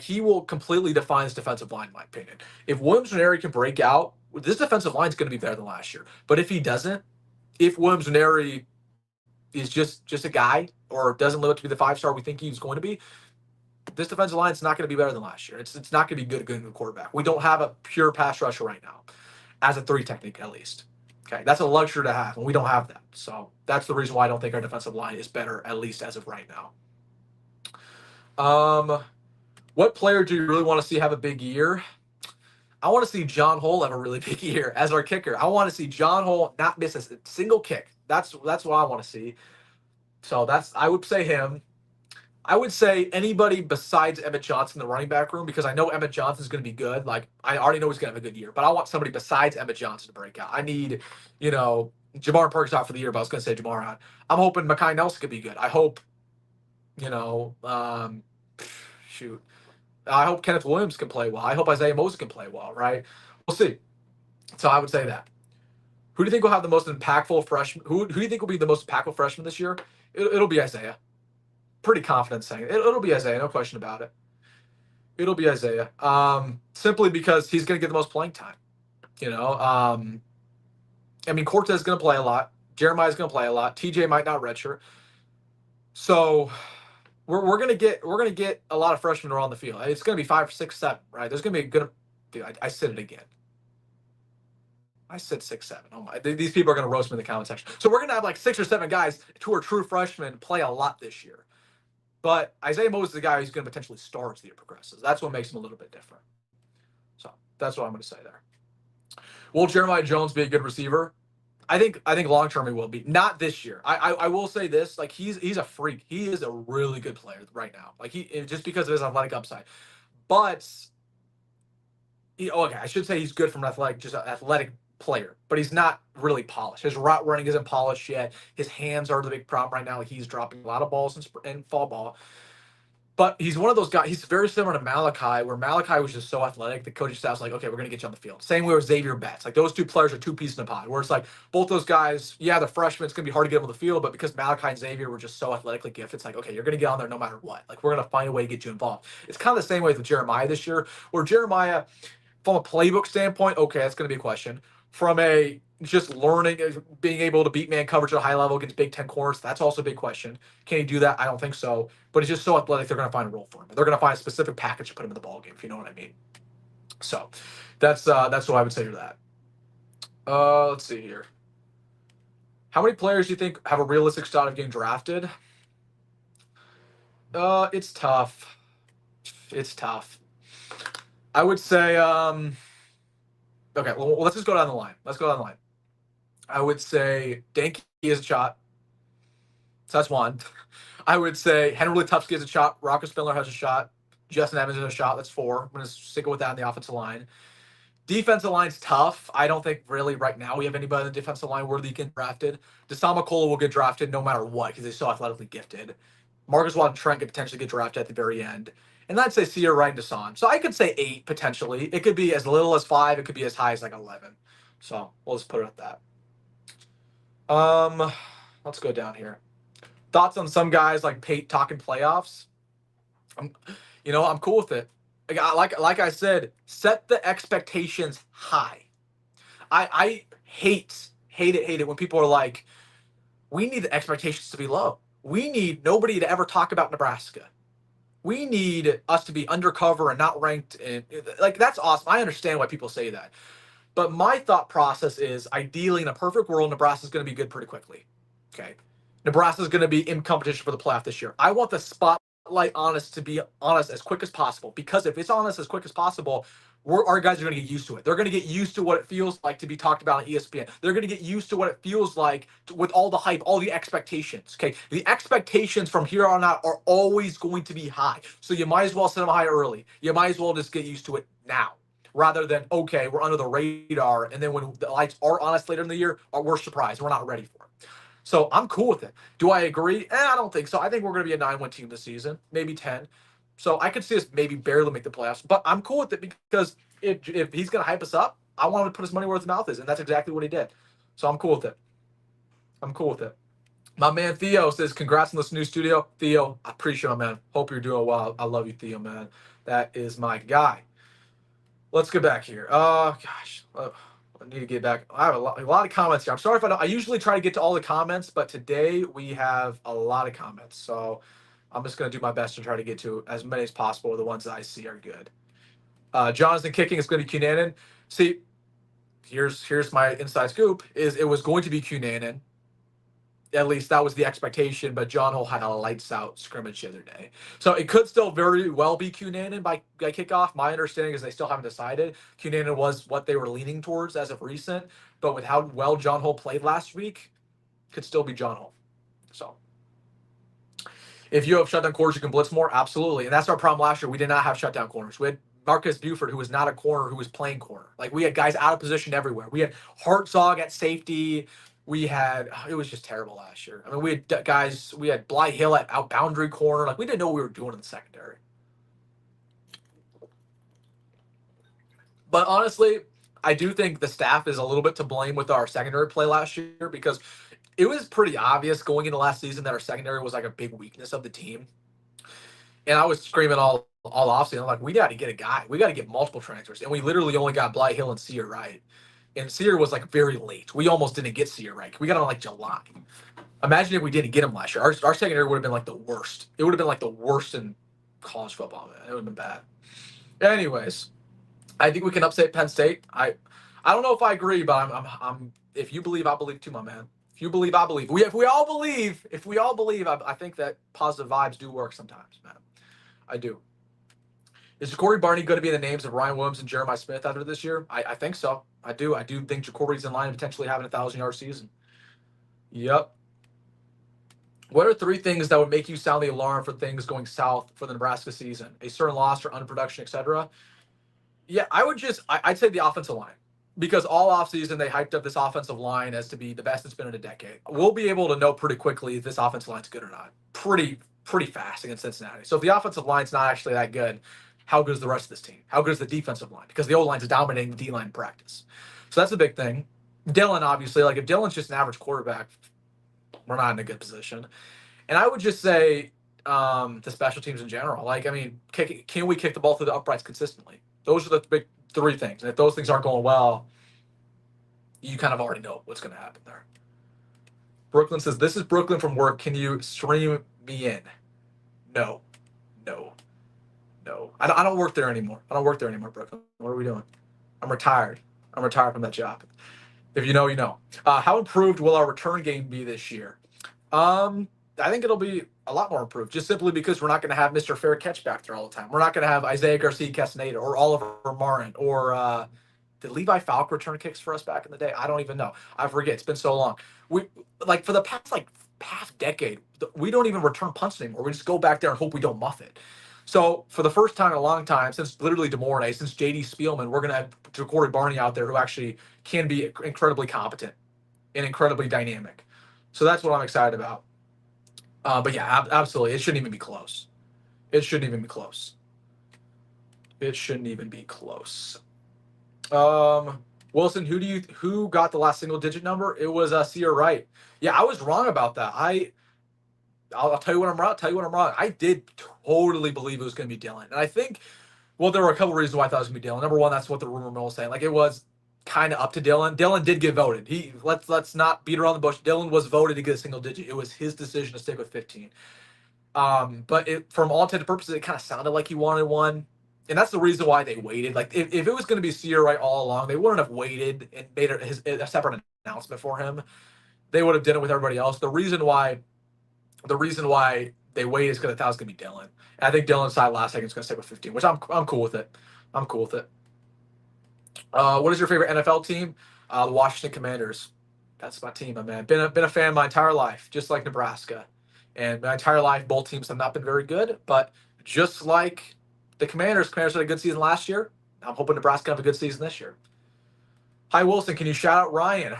he will completely define this defensive line, in my opinion. If Williams Nwaneri can break out, this defensive line is going to be better than last year. But if he doesn't, if Williams Nwaneri is just a guy or doesn't live up to be the 5-star we think he's going to be, this defensive line is not going to be better than last year. It's not going to be good quarterback. We don't have a pure pass rusher right now, as a 3 technique at least. Okay, that's a luxury to have, and we don't have that. So that's the reason why I don't think our defensive line is better, at least as of right now. What player do you really want to see have a big year? I want to see John Hole have a really big year as our kicker. I want to see John Hole not miss a single kick. That's what I want to see. So I would say him. I would say anybody besides Emmett Johnson in the running back room, because I know Emmett Johnson's going to be good. Like, I already know he's going to have a good year, but I want somebody besides Emmett Johnson to break out. I need, Jamar Perkins out for the year, but I was going to say Jamarion. I'm hoping Mekhi Nelson could be good. I hope, I hope Kenneth Williams can play well. I hope Isaiah Mozee can play well, right? We'll see. So I would say that. Who do you think will have the most impactful freshman? Who do you think will be the most impactful freshman this year? It'll be Isaiah. Pretty confident saying it. It'll be Isaiah, no question about it. It'll be Isaiah. Simply because he's going to get the most playing time. Cortez is going to play a lot. Jeremiah's going to play a lot. TJ might not redshirt. So we're gonna get a lot of freshmen around the field. It's going to be 5, 6, 7, right? There's going to be a good. Dude, I said it again. I said 6, 7. Oh my! These people are going to roast me in the comment section. So we're going to have like 6 or 7 guys who are true freshmen play a lot this year. But Isaiah Mozee is the guy who's going to potentially start as the year progresses. That's what makes him a little bit different. So that's what I'm going to say there. Will Jeremiah Jones be a good receiver? I think long term he will be. Not this year. I will say this: like he's a freak. He is a really good player right now. Like just because of his athletic upside. But I should say he's good from an athletic player, but he's not really polished. His route running isn't polished yet. His hands are the big problem right now. Like he's dropping a lot of balls in fall ball. But he's one of those guys. He's very similar to Malachi, where Malachi was just so athletic. The coaching staff's like, okay, we're going to get you on the field. Same way with Xavier Betts. Like those 2 players are 2 pieces in a pod. Where it's like both those guys, they're freshmen. It's going to be hard to get them on the field. But because Malachi and Xavier were just so athletically gifted, it's like, okay, you're going to get on there no matter what. Like we're going to find a way to get you involved. It's kind of the same way with Jeremiah this year, where Jeremiah, from a playbook standpoint, okay, that's going to be a question. From a just learning, being able to beat man coverage at a high level against Big Ten corners, that's also a big question. Can he do that? I don't think so. But he's just so athletic, they're going to find a role for him. They're going to find a specific package to put him in the ballgame, if you know what I mean. So that's what I would say to that. Let's see here. How many players do you think have a realistic shot of getting drafted? It's tough. It's tough. I would say, okay, well, let's just go down the line. I would say Danke has a shot. So that's 1. I would say Henry Tufsky has a shot. Rocco Spindler has a shot. Justin Evans has a shot. That's 4. I'm going to stick with that on the offensive line. Defensive line's tough. I don't think really right now we have anybody on the defensive line worthy getting drafted. Desama Cola will get drafted no matter what because he's so athletically gifted. Marcus Watt and Trent could potentially get drafted at the very end. And I'd say Sear, Wright, and Desan. So I could say 8 potentially. It could be as little as 5. It could be as high as like 11. So we'll just put it at that. Let's go down here. Thoughts on some guys like Pate talking playoffs? I'm cool with it. Like I said, set the expectations high. I hate it when people are like, we need the expectations to be low. We need nobody to ever talk about Nebraska. We need us to be undercover and not ranked. And like, that's awesome. I understand why people say that. But my thought process is ideally in a perfect world, Nebraska's going to be good pretty quickly. Okay. Nebraska's going to be in competition for the playoff this year. I want the spotlight on us to be on us as quick as possible, because if it's on us as quick as possible, our guys are going to get used to it. They're going to get used to what it feels like to be talked about on ESPN. They're going to get used to what it feels like with all the hype, all the expectations. Okay. The expectations from here on out are always going to be high. So you might as well set them high early. You might as well just get used to it now, rather than, okay, we're under the radar, and then when the lights are on us later in the year, we're surprised. We're not ready for it. So I'm cool with it. Do I agree? I don't think so. I think we're going to be a 9-win team this season, maybe 10. So I could see us maybe barely make the playoffs, but I'm cool with it, because if he's going to hype us up, I want him to put his money where his mouth is, and that's exactly what he did. So I'm cool with it. I'm cool with it. My man Theo says, congrats on this new studio. Theo, I appreciate it, man. Hope you're doing well. I love you, Theo, man. That is my guy. Let's get back here. Gosh. I need to get back. I have a lot of comments here. I'm sorry if I don't. I usually try to get to all the comments, but today we have a lot of comments. So I'm just going to do my best to try to get to as many as possible. The ones that I see are good. Jonathan kicking is going to be Cunanan. See, here's my inside scoop, is it was going to be Cunanan. At least that was the expectation, but John Hole had a lights out scrimmage the other day. So it could still very well be Cunanan by kickoff. My understanding is they still haven't decided. Cunanan was what they were leaning towards as of recent, but with how well John Hole played last week, could still be John Hole. So if you have shutdown corners, you can blitz more. Absolutely. And that's our problem last year. We did not have shutdown corners. We had Marcus Buford, who was not a corner, who was playing corner. Like, we had guys out of position everywhere. We had Hartzog at safety. It was just terrible last year. I mean, we had guys, we had Bly Hill at out boundary corner. Like, we didn't know what we were doing in the secondary. But honestly, I do think the staff is a little bit to blame with our secondary play last year, because it was pretty obvious going into last season that our secondary was like a big weakness of the team. And I was screaming all offseason, like, we got to get a guy. We got to get multiple transfers. And we literally only got Bly Hill and Sear right. And Sear was like very late. We almost didn't get Sear right. We got him like July. Imagine if we didn't get him last year. Our secondary would have been like the worst. It would have been like the worst in college football, man. It would have been bad. Anyways, I think we can upset Penn State. I don't know if I agree, but I'm if you believe, I believe too, my man. If you believe, I believe. If we all believe, I think that positive vibes do work sometimes, man. I do. Is Jacory Barney going to be in the names of Ryan Williams and Jeremiah Smith after this year? I think so. I do. I do think Jacory's in line of potentially having a 1,000-yard season. Yep. What are 3 things that would make you sound the alarm for things going south for the Nebraska season? A certain loss or underproduction, etc.? Yeah, I'd say the offensive line. Because all offseason they hyped up this offensive line as to be the best it's been in a decade. We'll be able to know pretty quickly if this offensive line's good or not. Pretty fast against Cincinnati. So if the offensive line's not actually that good, how good is the rest of this team? How good is the defensive line? Because the O-line's dominating the D-line in practice. So that's a big thing. Dylan, obviously, like, if Dylan's just an average quarterback, we're not in a good position. And I would just say the special teams in general. Like, I mean, can we kick the ball through the uprights consistently? Those are the big 3 things. And if those things aren't going well, you kind of already know what's going to happen there. Brooklyn says, this is Brooklyn from work. Can you stream me in? No. I don't work there anymore. Brooklyn. What are we doing? I'm retired. From that job. If you know, you know. How improved will our return game be this year? I think it'll be a lot more improved, just simply because we're not going to have Mr. Fair Catch back there all the time. We're not going to have Isaiah Garcia-Castaneda or Oliver Martin or did Levi Falk return kicks for us back in the day? I don't even know. I forget. It's been so long. We like for the past half decade, we don't even return punts anymore. We just go back there and hope we don't muff it. So for the first time in a long time, since literally DeMornay, since J.D. Spielman, we're going to have Jacory Barney out there who actually can be incredibly competent and incredibly dynamic. So that's what I'm excited about. But yeah, absolutely. It shouldn't even be close. Wilson, who got the last single digit number? It was Sear Wright. Yeah, I was wrong about that. I'll tell you what I'm wrong. I did totally believe it was going to be Dylan. And I think, well, there were a couple reasons why I thought it was going to be Dylan. Number one, that's what the rumor mill was saying. Like, it was kind of up to Dylan. Dylan did get voted. Let's not beat around the bush. Dylan was voted to get a single digit. It was his decision to stick with 15. But from all intents and purposes, it kind of sounded like he wanted one. And that's the reason why they waited. Like, if it was going to be Sierra Wright all along, they wouldn't have waited and made a separate announcement for him. They would have done it with everybody else. The reason why they waited is because I thought it was going to be Dylan. And I think Dylan decided last second is going to stick with 15, which I'm cool with it. I'm cool with it. What is your favorite NFL team? The Washington Commanders. That's my team, my man. Been a fan my entire life, just like Nebraska. And my entire life, both teams have not been very good. But just like the Commanders had a good season last year. I'm hoping Nebraska have a good season this year. Hi, Wilson. Can you shout out Ryan?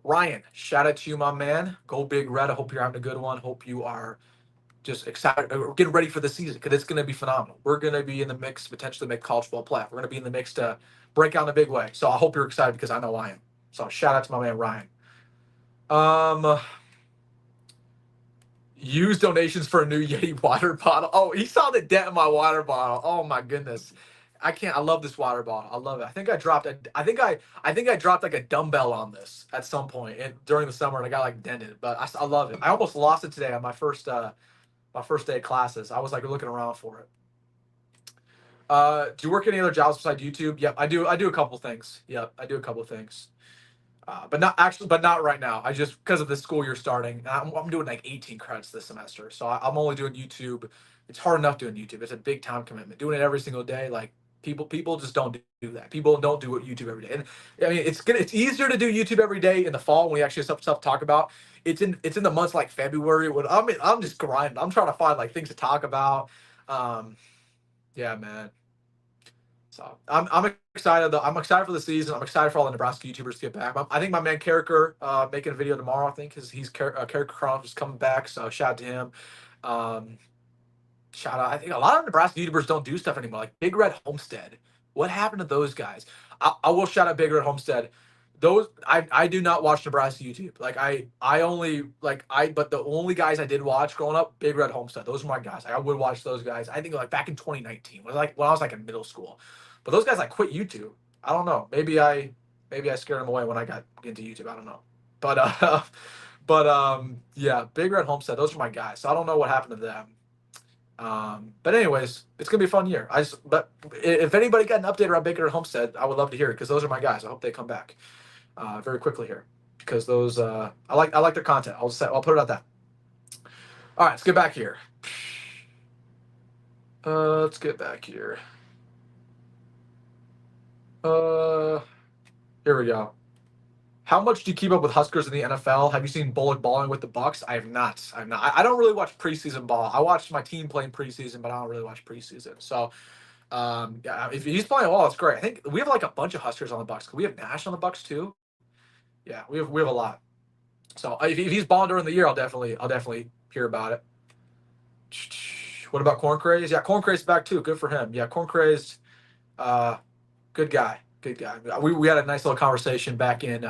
Ryan, shout out to you, my man. Go Big Red. I hope you're having a good one. Hope you are just excited. We're getting ready for the season because it's going to be phenomenal. We're going to be in the mix to potentially make college football playoff. We're going to be in the mix to break out in a big way. So I hope you're excited because I know I am. So shout out to my man Ryan. Use donations for a new Yeti water bottle. Oh, he saw the dent in my water bottle. Oh my goodness. I can't. I love this water bottle. I love it. I think I dropped like a dumbbell on this at some point during the summer, and I got like dented. But I love it. I almost lost it today on my first day of classes. I was like looking around for it. Do you work any other jobs besides YouTube? Yep, I do. I do a couple things. Yep, I do a couple things. But not right now. I just because of the school year starting. I'm doing like 18 credits this semester, so I'm only doing YouTube. It's hard enough doing YouTube. It's a big time commitment. Doing it every single day, like people just don't do that. People don't do YouTube every day. And I mean, it's easier to do YouTube every day in the fall when we actually have stuff to talk about. It's in the months like February when I'm just grinding. I'm trying to find like things to talk about. Yeah, man. So I'm excited though. I'm excited for the season. I'm excited for all the Nebraska YouTubers to get back. I think my man Carricker making a video tomorrow. I think he's Carricker Chronicles coming back. So shout out to him. Um, Shout out. I think a lot of Nebraska YouTubers don't do stuff anymore. Like Big Red Homestead. What happened to those guys? I will shout out Big Red Homestead. Those I do not watch Nebraska YouTube. Like I only like I but the only guys I did watch growing up, Big Red Homestead. Those were my guys. Like, I would watch those guys. I think like back in 2019 when I was like in middle school. But those guys like quit YouTube. I don't know. Maybe I scared them away when I got into YouTube. I don't know. But yeah, Big Red Homestead. Those are my guys. So I don't know what happened to them. But anyways, it's gonna be a fun year. But if anybody got an update around Baker and Homestead, I would love to hear it because those are my guys. I hope they come back very quickly here because those I like their content. I'll put it at that. All right, let's get back here. Let's get back here. Here we go. How much do you keep up with Huskers in the NFL? Have you seen Bullock balling with the Bucks? I have not. I don't really watch preseason ball. I watched my team playing preseason, but I don't really watch preseason. So, yeah, if he's playing well, it's great. I think we have like a bunch of Huskers on the Bucks. We have Nash on the Bucks too. Yeah, we have a lot. So if he's balling during the year, I'll definitely hear about it. What about Corn Craze? Yeah, Corn Craze back too. Good for him. Yeah, Corn Craze, good guy. Good guy. We had a nice little conversation back in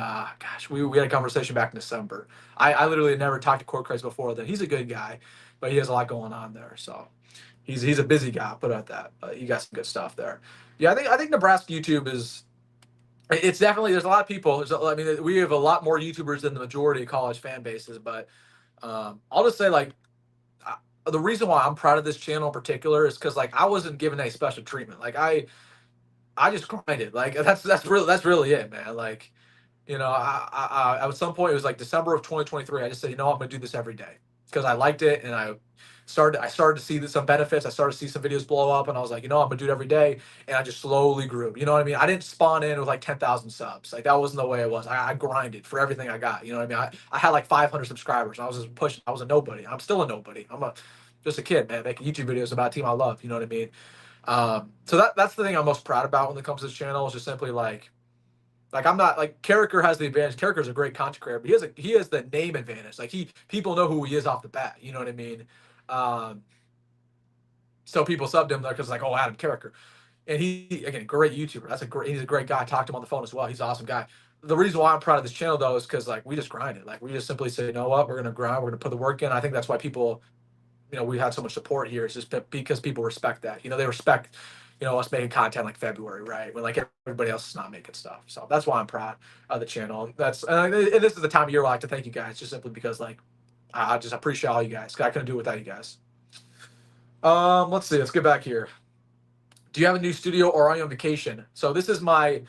we had a conversation back in December. I literally never talked to Corn Craze before then. He's a good guy, but he has a lot going on there. So he's a busy guy. I'll put it at that. You got some good stuff there. Yeah, I think Nebraska YouTube is. It's definitely there's a lot of people. I mean, we have a lot more YouTubers than the majority of college fan bases. But I'll just say like the reason why I'm proud of this channel in particular is because like I wasn't given any special treatment. Like I just grinded. Like that's really it, man. Like I at some point it was like December of 2023. I just said, I'm gonna do this every day because I liked it and I started to see some benefits. I started to see some videos blow up, and I was like, I'm gonna do it every day, and I just slowly grew. You know what I mean? I didn't spawn in with like 10,000 subs. Like that wasn't the way it was. I grinded for everything I got. You know what I mean? I had like 500 subscribers. I was just pushing. I was a nobody. I'm still a nobody. Just a kid, man, making YouTube videos about a team I love. You know what I mean? So that's the thing I'm most proud about when it comes to this channel is just simply like I'm not like Carricker has the advantage. Carricker's a great content creator, but he has the name advantage. Like people know who he is off the bat. You know what I mean? So people subbed him there because like, oh, Adam Carricker, and he again great YouTuber. He's a great guy. I talked to him on the phone as well. He's an awesome guy. The reason why I'm proud of this channel though is because like we just grinded. Like we just simply say, you know what, we're gonna grind. We're gonna put the work in. I think that's why people we had so much support here. It's just because people respect that. They respect, us making content like February, right? When like everybody else is not making stuff. So that's why I'm proud of the channel. And this is the time of year where I like to thank you guys, just simply because like I just appreciate all you guys. 'Cause I couldn't do it without you guys. Let's see. Let's get back here. Do you have a new studio or are you on vacation? So this is my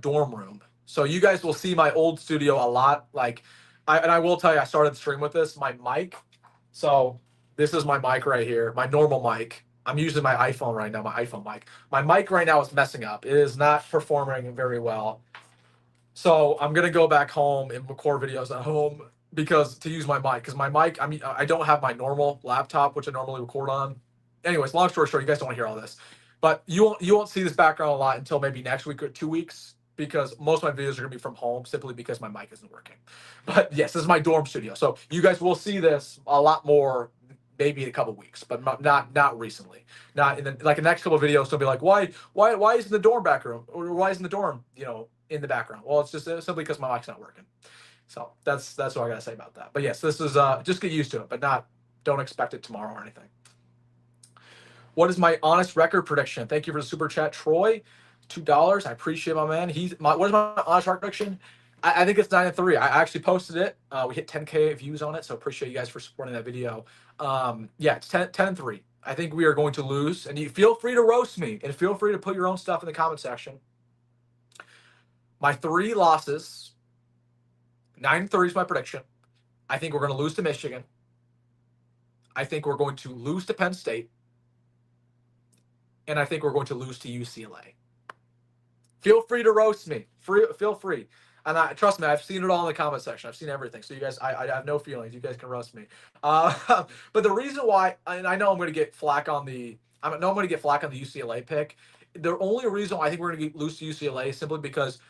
dorm room. So you guys will see my old studio a lot. I will tell you, I started the stream with this. My mic. So this is my mic right here, my normal mic. I'm using my iPhone right now, my iPhone mic. My mic right now is messing up. It is not performing very well. So I'm gonna go back home and record videos at home because to use my mic, because my mic, I mean, I don't have my normal laptop, which I normally record on. Anyways, long story short, you guys don't want to hear all this, but you won't see this background a lot until maybe next week or 2 weeks because most of my videos are gonna be from home simply because my mic isn't working. But yes, this is my dorm studio, so you guys will see this a lot more maybe in a couple weeks, but not recently. Not in the next couple of videos. They'll be like, why isn't the dorm back room or why isn't the dorm in the background? Well, it's just simply because my mic's not working. So that's what I gotta say about that. But yes, this is just get used to it, but don't expect it tomorrow or anything. What is my honest record prediction? Thank you for the super chat, Troy. $2. I appreciate my man. What is my honest record prediction? I think it's 9-3. I actually posted it. We hit 10K views on it, so appreciate you guys for supporting that video. Yeah, it's 10-3. I think we are going to lose, and you feel free to roast me and feel free to put your own stuff in the comment section. My 3 losses, 9-3 is my prediction. I think we're going to lose to Michigan. I think we're going to lose to Penn State. And I think we're going to lose to UCLA. Feel free to roast me. Feel free. And trust me, I've seen it all in the comment section. I've seen everything. So you guys, I have no feelings. You guys can roast me. But the reason why, and I know I'm going to get flack on the UCLA pick. The only reason why I think we're going to lose to UCLA is simply because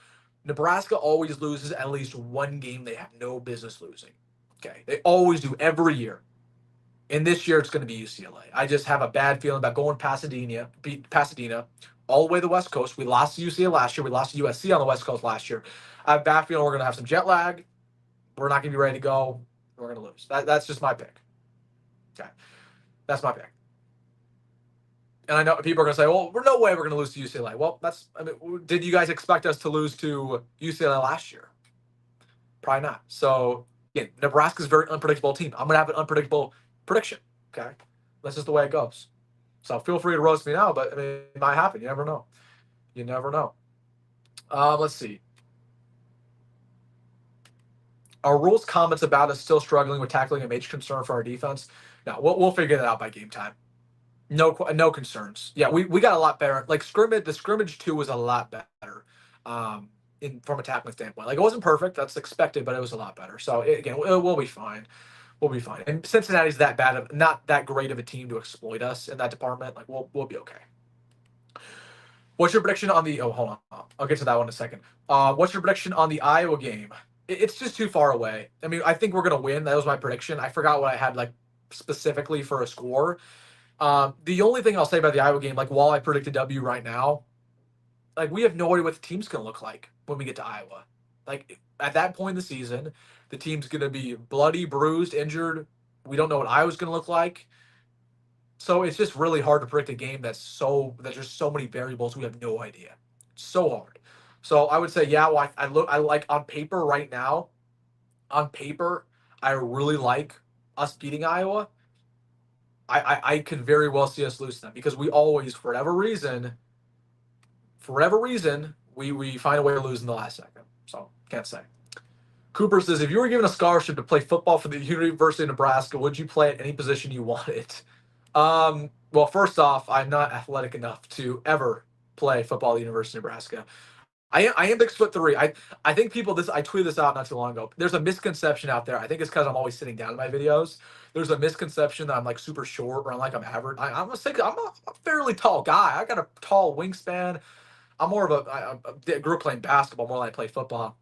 Nebraska always loses at least one game they have no business losing. Okay, they always do every year. And this year it's going to be UCLA. I just have a bad feeling about going beat Pasadena all the way to the West Coast. We lost to UCLA last year. We lost to USC on the West Coast last year. I have a bad feeling we're going to have some jet lag. We're not going to be ready to go. We're going to lose. That's just my pick. Okay, that's my pick. And I know people are going to say, well, there's no way we're going to lose to UCLA. Well, did you guys expect us to lose to UCLA last year? Probably not. So, again, Nebraska's a very unpredictable team. I'm going to have an unpredictable prediction. Okay, that's just the way it goes. So feel free to roast me now, but I mean, it might happen. You never know. You never know. Let's see. Are rules comments about us still struggling with tackling a major concern for our defense? No, we'll figure that out by game time. No concerns. Yeah, we got a lot better. Like the scrimmage 2 was a lot better. From a tackling standpoint, like it wasn't perfect. That's expected, but it was a lot better. So again, we'll be fine. We'll be fine. And Cincinnati's not that great of a team to exploit us in that department. Like we'll be okay. What's your prediction on the? Oh, hold on. I'll get to that one in a second. What's your prediction on the Iowa game? It's just too far away. I mean, I think we're gonna win. That was my prediction. I forgot what I had like specifically for a score. The only thing I'll say about the Iowa game, like while I predict a W right now, like we have no idea what the team's gonna look like when we get to Iowa. Like at that point in the season, the team's gonna be bloody, bruised, injured. We don't know what Iowa's gonna look like. So it's just really hard to predict a game there's just so many variables. We have no idea. So hard. So I would say, yeah. Well, I like on paper right now. On paper, I really like us beating Iowa. I could very well see us lose them because we always, for whatever reason, we find a way to lose in the last second. So can't say. Cooper says, if you were given a scholarship to play football for the University of Nebraska, would you play at any position you wanted? Well, first off, I'm not athletic enough to ever play football at the University of Nebraska. I am 6'3". I think I tweeted this out not too long ago. There's a misconception out there. I think it's because I'm always sitting down in my videos. There's a misconception that I'm like super short or I'm average. I'm a fairly tall guy. I got a tall wingspan. I'm more of I grew up playing basketball more than I play football.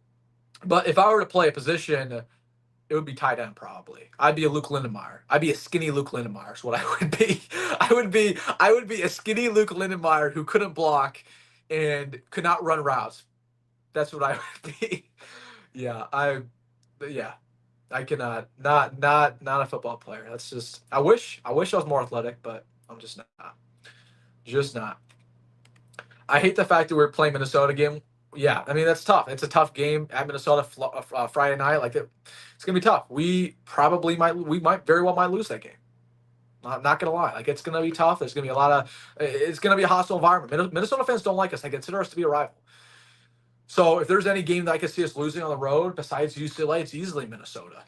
But if I were to play a position, it would be tight end probably. I'd be a Luke Lindenmeyer. I'd be a skinny Luke Lindenmeyer is what I would be. I would be a skinny Luke Lindenmeyer who couldn't block and could not run routes. That's what I would be. Yeah, I cannot not a football player. That's just I wish I was more athletic, but I'm just not. Just not. I hate the fact that we're playing Minnesota game. Yeah, I mean that's tough. It's a tough game at Minnesota Friday night. Like it's gonna be tough. We might very well lose that game. I'm not gonna lie. Like, it's gonna be tough. There's gonna be it's gonna be a hostile environment. Minnesota fans don't like us. They consider us to be a rival. So if there's any game that I could see us losing on the road besides UCLA, it's easily Minnesota.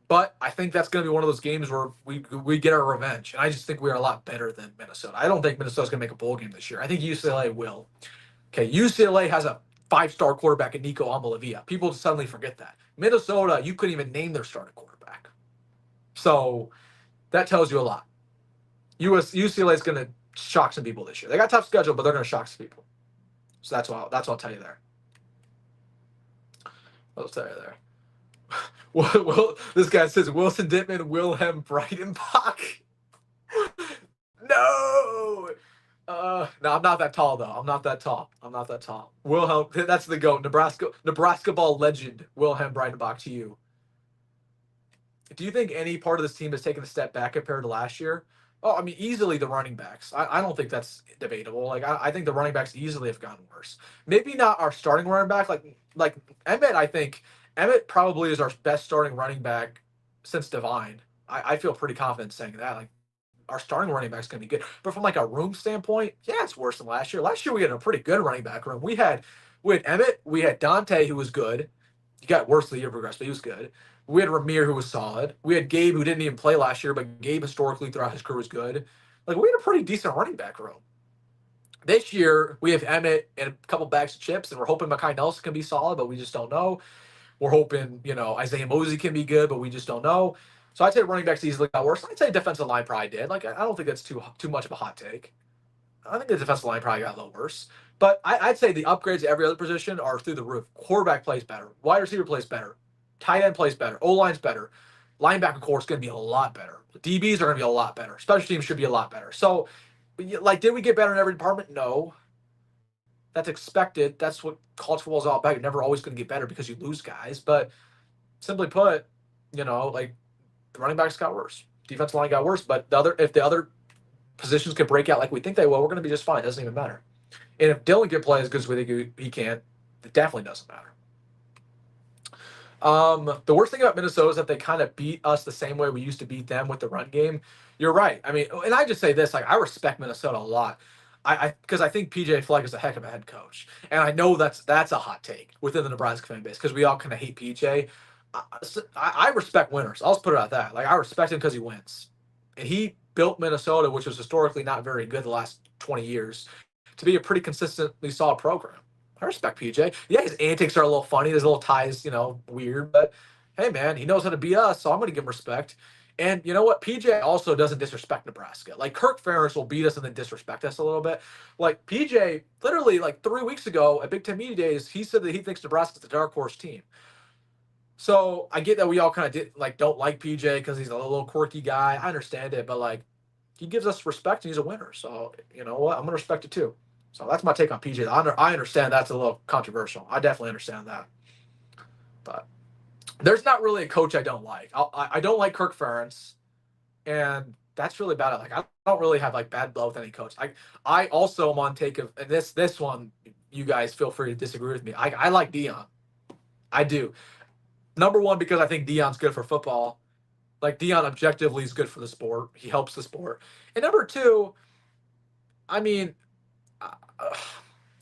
But I think that's going to be one of those games where we get our revenge. And I just think we are a lot better than Minnesota. I don't think Minnesota's going to make a bowl game this year. I think UCLA will. Okay, UCLA has a 5-star quarterback in Nico Amalavia. People suddenly forget that. Minnesota, you couldn't even name their starting quarterback. So that tells you a lot. UCLA is going to shock some people this year. They got a tough schedule, but they're going to shock some people. So that's what I'll tell you there. I'll tell you there. Well, this guy says WilsonDittman, Wilhelm Breitenbach. No. No, I'm not that tall though. I'm not that tall. Wilhelm, that's the GOAT. Nebraska ball legend, Wilhelm Breitenbach to you. Do you think any part of this team has taken a step back compared to last year? Oh, I mean, easily the running backs. I don't think that's debatable. Like, I think the running backs easily have gotten worse. Maybe not our starting running back. Like Emmett, I think Emmett probably is our best starting running back since Divine. I feel pretty confident saying that. Like, our starting running back's going to be good. But from like a room standpoint, yeah, it's worse than last year. Last year we had a pretty good running back room. We had Emmett, we had Dante, who was good. He got worse as the year progressed, but he was good. We had Ramir, who was solid. We had Gabe, who didn't even play last year, but Gabe historically throughout his career was good. Like, we had a pretty decent running back room. This year, we have Emmett and a couple bags of chips, and we're hoping Mekhi Nelson can be solid, but we just don't know. We're hoping, Isaiah Mozee can be good, but we just don't know. So I'd say running backs easily got worse. I'd say defensive line probably did. Like, I don't think that's too much of a hot take. I think the defensive line probably got a little worse. But I'd say the upgrades to every other position are through the roof. Quarterback plays better. Wide receiver plays better. Tight end plays better. O-line's better. Linebacker core is going to be a lot better. The DBs are going to be a lot better. Special teams should be a lot better. So, like, did we get better in every department? No. That's expected. That's what college football is all about. You're never always going to get better because you lose guys. But simply put, like, the running backs got worse. Defensive line got worse. But if the other positions can break out like we think they will, we're going to be just fine. It doesn't even matter. And if Dylan can play as good as we think he can, it definitely doesn't matter. The worst thing about Minnesota is that they kind of beat us the same way we used to beat them with the run game. You're right. I mean, and I just say this, like, I respect Minnesota a lot. Because I think PJ Fleck is a heck of a head coach. And I know that's a hot take within the Nebraska fan base because we all kind of hate PJ. I respect winners. I'll just put it at that. Like, I respect him because he wins. And he built Minnesota, which was historically not very good the last 20 years, to be a pretty consistently solid program. I respect PJ. Yeah, his antics are a little funny. His little ties, weird. But hey, man, he knows how to beat us, so I'm going to give him respect. And you know what? PJ also doesn't disrespect Nebraska. Like, Kirk Ferentz will beat us and then disrespect us a little bit. Like, PJ, literally, like 3 weeks ago at Big Ten Media Days, he said that he thinks Nebraska's a dark horse team. So I get that we all kind of don't like PJ because he's a little quirky guy. I understand it, but like, he gives us respect and he's a winner. So you know what? I'm gonna respect it too. So that's my take on PJ. I understand that's a little controversial. I definitely understand that. But there's not really a coach I don't like. I don't like Kirk Ferentz, and that's really about it. Like, I don't really have like bad blood with any coach. I also am on take of, and this one, you guys feel free to disagree with me. I like Deion. I do. Number one, because I think Deion's good for football. Like, Deion objectively is good for the sport. He helps the sport. And number two, I mean,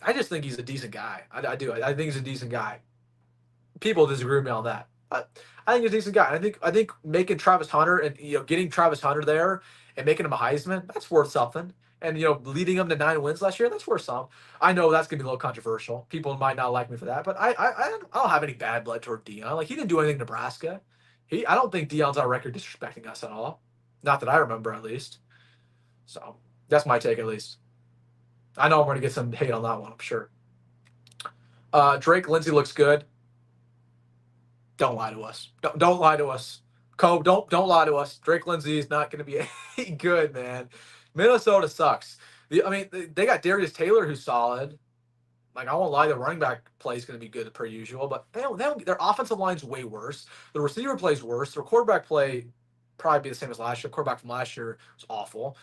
I just think he's a decent guy. I do. I think he's a decent guy. People disagree with me on that. But I think he's a decent guy. I think making Travis Hunter and getting Travis Hunter there and making him a Heisman, that's worth something. And leading him to 9 wins last year, that's worth some. I know that's gonna be a little controversial. People might not like me for that, but I don't have any bad blood toward Deion. Like, he didn't do anything in Nebraska. I don't think Deion's on record disrespecting us at all. Not that I remember, at least. So that's my take, at least. I know I'm gonna get some hate on that one, I'm sure. Drake Lindsay looks good. Don't lie to us. Don't lie to us. Cope, don't lie to us. Drake Lindsay is not going to be any good, man. Minnesota sucks. They got Darius Taylor, who's solid. Like, I won't lie, the running back play is going to be good per usual, but their offensive line's way worse. The receiver plays worse. Their quarterback play probably be the same as last year. Quarterback from last year was awful.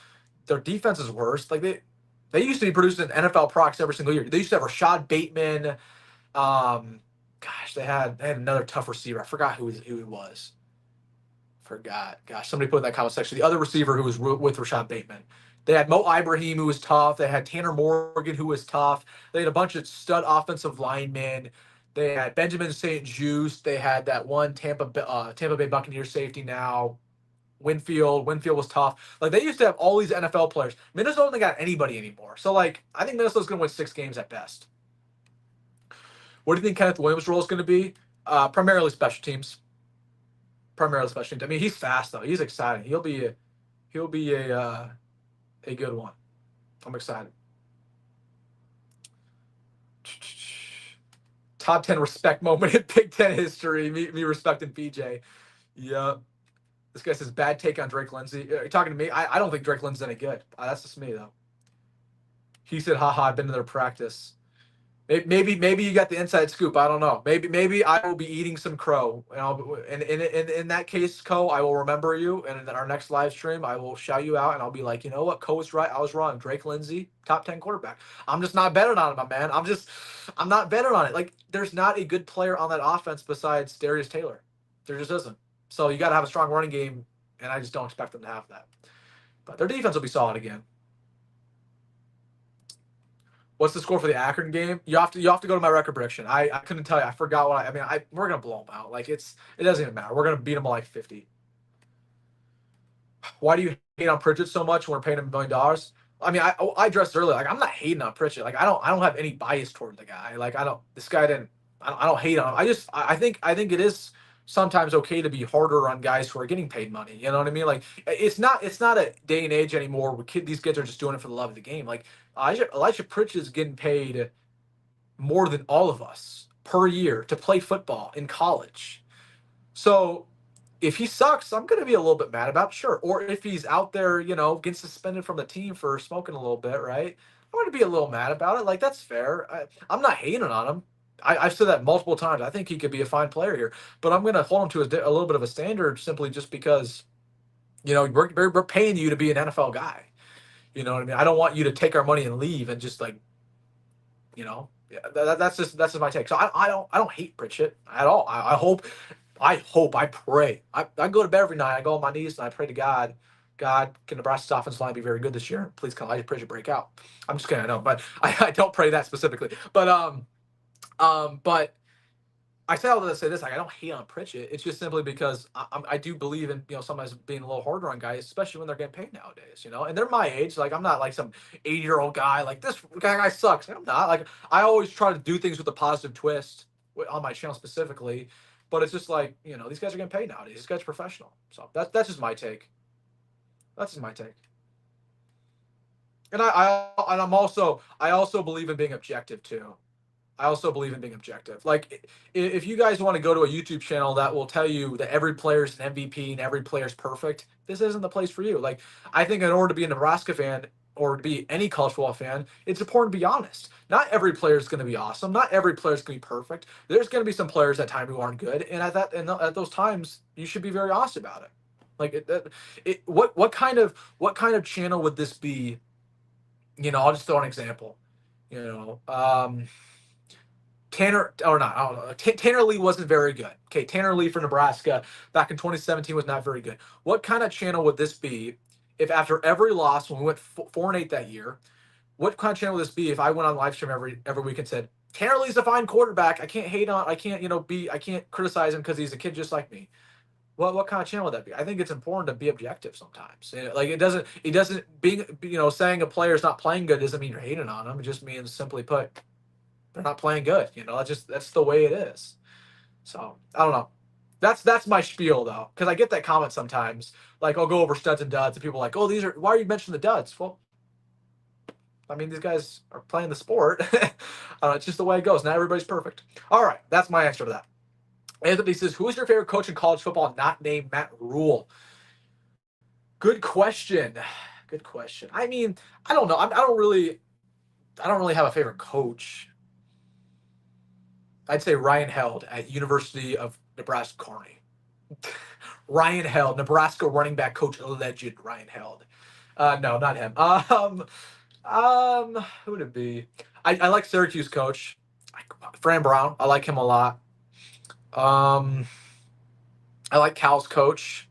Their defense is worse. Like, they used to be producing NFL procs every single year. They used to have Rashad Bateman. They had another tough receiver. I forgot who he was. Forgot. Gosh, somebody put in that comment section. The other receiver who was with Rashad Bateman. They had Mo Ibrahim, who was tough. They had Tanner Morgan, who was tough. They had a bunch of stud offensive linemen. They had Benjamin St. Juste. They had that one Tampa Bay Buccaneers safety now. Winfield was tough. Like, they used to have all these NFL players. Minnesota don't got anybody anymore. So, like, I think Minnesota's going to win 6 games at best. What do you think Kenneth Williams' role is going to be? Primarily special teams. I mean, he's fast though. He's exciting. He'll be a good one. I'm excited. Top 10 respect moment in Big Ten history. Me respecting PJ. Yep. This guy says bad take on Drake Lindsay. Are you talking to me? I don't think Drake Lindsay's any good. That's just me though. He said, haha, I've been to their practice. Maybe you got the inside scoop. I don't know. Maybe I will be eating some crow. And in that case, Co, I will remember you. And in our next live stream, I will shout you out and I'll be like, you know what? Co was right. I was wrong. Drake Lindsay, top 10 quarterback. I'm just not betting on it, my man. I'm not betting on it. Like, there's not a good player on that offense besides Darius Taylor. There just isn't. So you got to have a strong running game, and I just don't expect them to have that. But their defense will be solid again. What's the score for the Akron game? You have to go to my record prediction. I couldn't tell you. I forgot what we're gonna blow them out. Like, it doesn't even matter. We're gonna beat them by like 50. Why do you hate on Pritchett so much when we're paying him $1 million? I mean, I addressed earlier. Like, I'm not hating on Pritchett. Like, I don't have any bias toward the guy. Like, I don't hate on him. I think it is sometimes okay to be harder on guys who are getting paid money. You know what I mean? Like, it's not a day and age anymore where these kids are just doing it for the love of the game. Like, Elijah Pritchett is getting paid more than all of us per year to play football in college. So if he sucks, I'm going to be a little bit mad about it, sure. Or if he's out there, getting suspended from the team for smoking a little bit, right? I'm going to be a little mad about it. Like, that's fair. I'm not hating on him. I've said that multiple times. I think he could be a fine player here, but I'm going to hold him to a little bit of a standard simply just because, we're paying you to be an NFL guy. You know what I mean? I don't want you to take our money and leave and just like, that's just my take. So I don't hate Pritchett at all. I pray. I go to bed every night. I go on my knees and I pray to God. God, can Nebraska's offensive line be very good this year? Please, can Elijah Pritchett break out? I'm just kidding. I know, but I don't pray that specifically. But I say all that to say this, like, I don't hate on Pritchett. It's just simply because I do believe in, sometimes being a little harder on guys, especially when they're getting paid nowadays, and they're my age. Like, I'm not like some 80-year-old guy, like, this guy sucks. I'm not. Like, I always try to do things with a positive twist on my channel specifically, but it's just like, these guys are getting paid nowadays. These guys are professional. So that's just my take. That's just my take. And I also believe in being objective too. Like, if you guys want to go to a YouTube channel that will tell you that every player's an MVP and every player's perfect, this isn't the place for you. Like, I think in order to be a Nebraska fan or to be any college football fan, it's important to be honest. Not every player is going to be awesome. Not every player is going to be perfect. There's going to be some players at times who aren't good, and at those times, you should be very honest about it. Like, what kind of channel would this be? I'll just throw an example. Tanner Lee wasn't very good. Okay, Tanner Lee for Nebraska back in 2017 was not very good. What kind of channel would this be if after every loss, when we went 4-8 that year, what kind of channel would this be if I went on live stream every week and said, Tanner Lee's a fine quarterback. I can't criticize him because he's a kid just like me. What kind of channel would that be? I think it's important to be objective sometimes. Like, it doesn't being, saying a player's not playing good doesn't mean you're hating on him. It just means, simply put, they're not playing good. That's the way it is. So I don't know. That's my spiel though, because I get that comment sometimes. Like, I'll go over studs and duds, and people are like, "Oh, why are you mentioning the duds?" Well, I mean, these guys are playing the sport. It's just the way it goes. Not everybody's perfect. All right, that's my answer to that. Anthony says, "Who is your favorite coach in college football not named Matt Rule?" Good question. I mean, I don't know. I don't really have a favorite coach. I'd say Ryan Held at University of Nebraska Kearney. Ryan Held, Nebraska running back coach legend Ryan Held. No, not him. Who would it be? I like Syracuse coach, Fran Brown. I like him a lot. I like Cal's coach.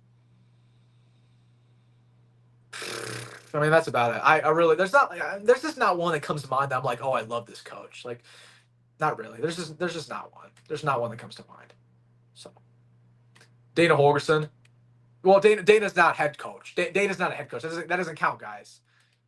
I mean, that's about it. I really there's just not one that comes to mind that I'm like, oh, I love this coach. Like, not really. There's just not one. There's not one that comes to mind. So Dana Holgerson. Well, Dana's not head coach. Dana's not a head coach. That doesn't count, guys.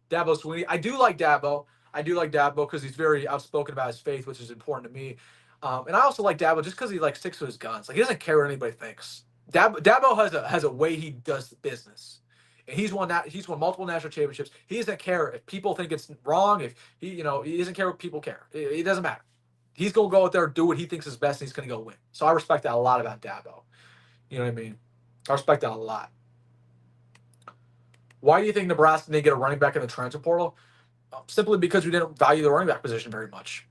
Dabo Swinney. I do like Dabo. I do like Dabo because he's very outspoken about his faith, which is important to me. And I also like Dabo just because he like sticks to his guns. Like he doesn't care what anybody thinks. Dabo has a way he does business, and he's won multiple national championships. He doesn't care if people think it's wrong. If he doesn't care what people care. It doesn't matter. He's gonna go out there, do what he thinks is best, and he's gonna go win. So I respect that a lot about Dabo. You know what I mean? I respect that a lot. Why do you think Nebraska didn't get a running back in the transfer portal? Simply because we didn't value the running back position very much.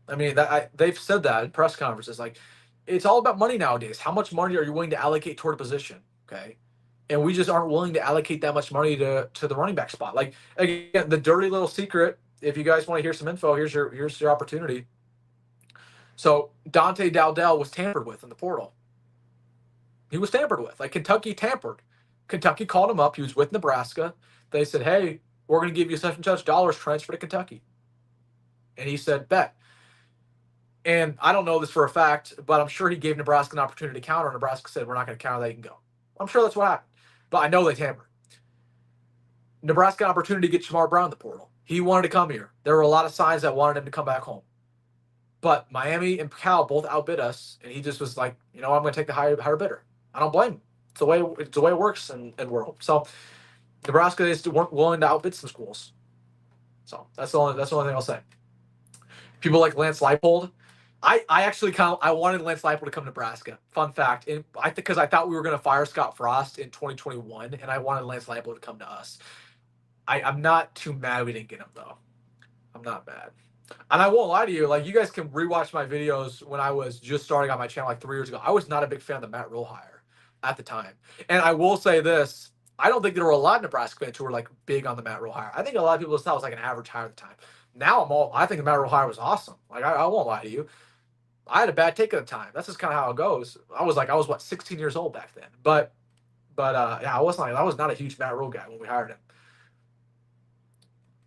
I mean, they've said that in press conferences. Like, it's all about money nowadays. How much money are you willing to allocate toward a position? Okay, and we just aren't willing to allocate that much money to the running back spot. Like, again, the dirty little secret. If you guys want to hear some info, here's your opportunity. So Dante Dowdell was tampered with in the portal. He was tampered with. Like, Kentucky tampered. Kentucky called him up. He was with Nebraska. They said, hey, we're going to give you such and such dollars, transfer to Kentucky. And he said, bet. And I don't know this for a fact, but I'm sure he gave Nebraska an opportunity to counter. Nebraska said, we're not going to counter that. You can go. I'm sure that's what happened. But I know they tampered. Nebraska an opportunity to get Shamar Brown in the portal. He wanted to come here. There were a lot of signs that wanted him to come back home. But Miami and Cal both outbid us, and he just was like, I'm going to take the higher bidder. I don't blame him. It's the way it works in world. So Nebraska just weren't willing to outbid some schools. So that's the only thing I'll say. People like Lance Leipold. I actually I wanted Lance Leipold to come to Nebraska. Fun fact, because I thought we were going to fire Scott Frost in 2021, and I wanted Lance Leipold to come to us. I'm not too mad we didn't get him though. I'm not mad. And I won't lie to you, like, you guys can rewatch my videos when I was just starting on my channel like 3 years ago. I was not a big fan of the Matt Rule hire at the time. And I will say this, I don't think there were a lot of Nebraska fans who were like big on the Matt Rule hire. I think a lot of people just thought it was like an average hire at the time. Now I think the Matt Rule hire was awesome. Like, I won't lie to you. I had a bad take at the time. That's just kind of how it goes. I was what, 16 years old back then. But yeah, I was not a huge Matt Rule guy when we hired him.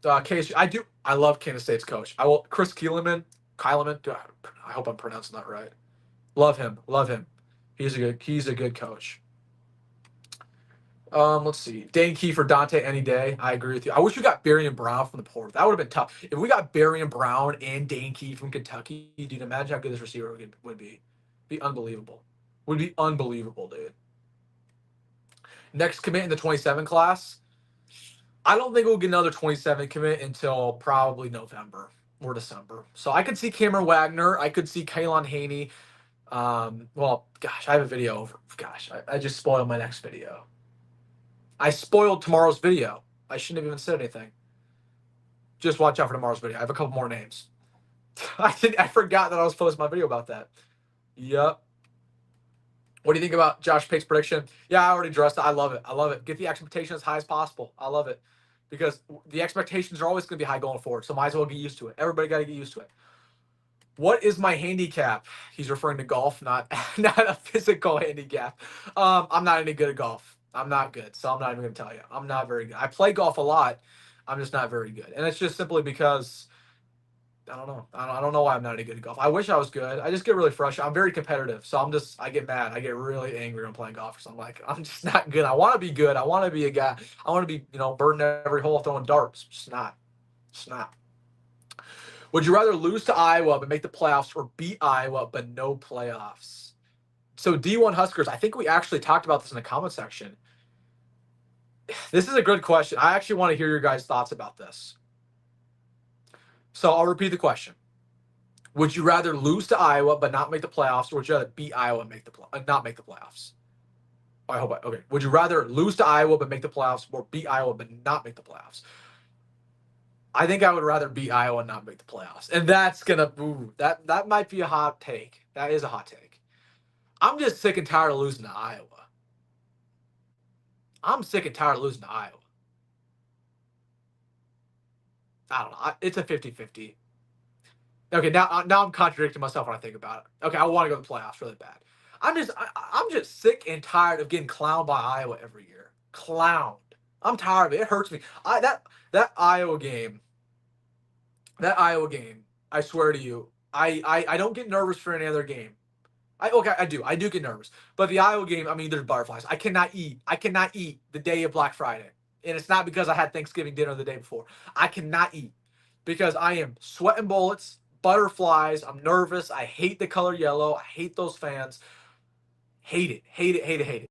I love Kansas State's coach. Chris Kyleman. I hope I'm pronouncing that right. Love him. He's a good coach. Let's see. Dane Key for Dante any day. I agree with you. I wish we got Barry and Brown from the portal. That would have been tough. If we got Barry and Brown and Dane Key from Kentucky, dude, imagine how good this receiver would be. Be unbelievable. Would be unbelievable, dude. Next commit in the 27 class. I don't think we'll get another 27 commit until probably November or December. So I could see Cameron Wagner. I could see Kaylon Haney. Well, gosh, I have a video over. Gosh, I just spoiled my next video. I spoiled tomorrow's video. I shouldn't have even said anything. Just watch out for tomorrow's video. I have a couple more names. I forgot that I was posting my video about that. Yep. What do you think about Josh Pate's prediction? Yeah, I already addressed it. I love it. Get the expectation as high as possible. I love it. Because the expectations are always going to be high going forward. So might as well get used to it. Everybody got to get used to it. What is my handicap? He's referring to golf, not a physical handicap. I'm not any good at golf. I'm not good. So I'm not even going to tell you. I'm not very good. I play golf a lot. I'm just not very good. And it's just simply because I don't know. I don't know why I'm not any good at golf. I wish I was good. I just get really frustrated. I'm very competitive. So I get mad. I get really angry when playing golf. So I'm like, I'm just not good. I want to be good. I want to be a guy. I want to be, burning every hole throwing darts. Just not. Would you rather lose to Iowa but make the playoffs or beat Iowa but no playoffs? So D1 Huskers, I think we actually talked about this in the comment section. This is a good question. I actually want to hear your guys' thoughts about this. So I'll repeat the question. Would you rather lose to Iowa but not make the playoffs, or would you rather beat Iowa and not make the playoffs? Okay. Would you rather lose to Iowa but make the playoffs, or beat Iowa but not make the playoffs? I think I would rather beat Iowa and not make the playoffs. And that's that might be a hot take. That is a hot take. I'm just sick and tired of losing to Iowa. I'm sick and tired of losing to Iowa. I don't know. It's a 50-50. Okay, now I'm contradicting myself when I think about it. Okay, I want to go to the playoffs really bad. I'm just sick and tired of getting clowned by Iowa every year. Clowned. I'm tired of it. It hurts me. That Iowa game, I swear to you, I don't get nervous for any other game. I do. I do get nervous. But the Iowa game, I mean, there's butterflies. I cannot eat. I cannot eat the day of Black Friday. And it's not because I had Thanksgiving dinner the day before. I cannot eat because I am sweating bullets, butterflies. I'm nervous. I hate the color yellow. I hate those fans. Hate it. Hate it. Hate it. Hate it.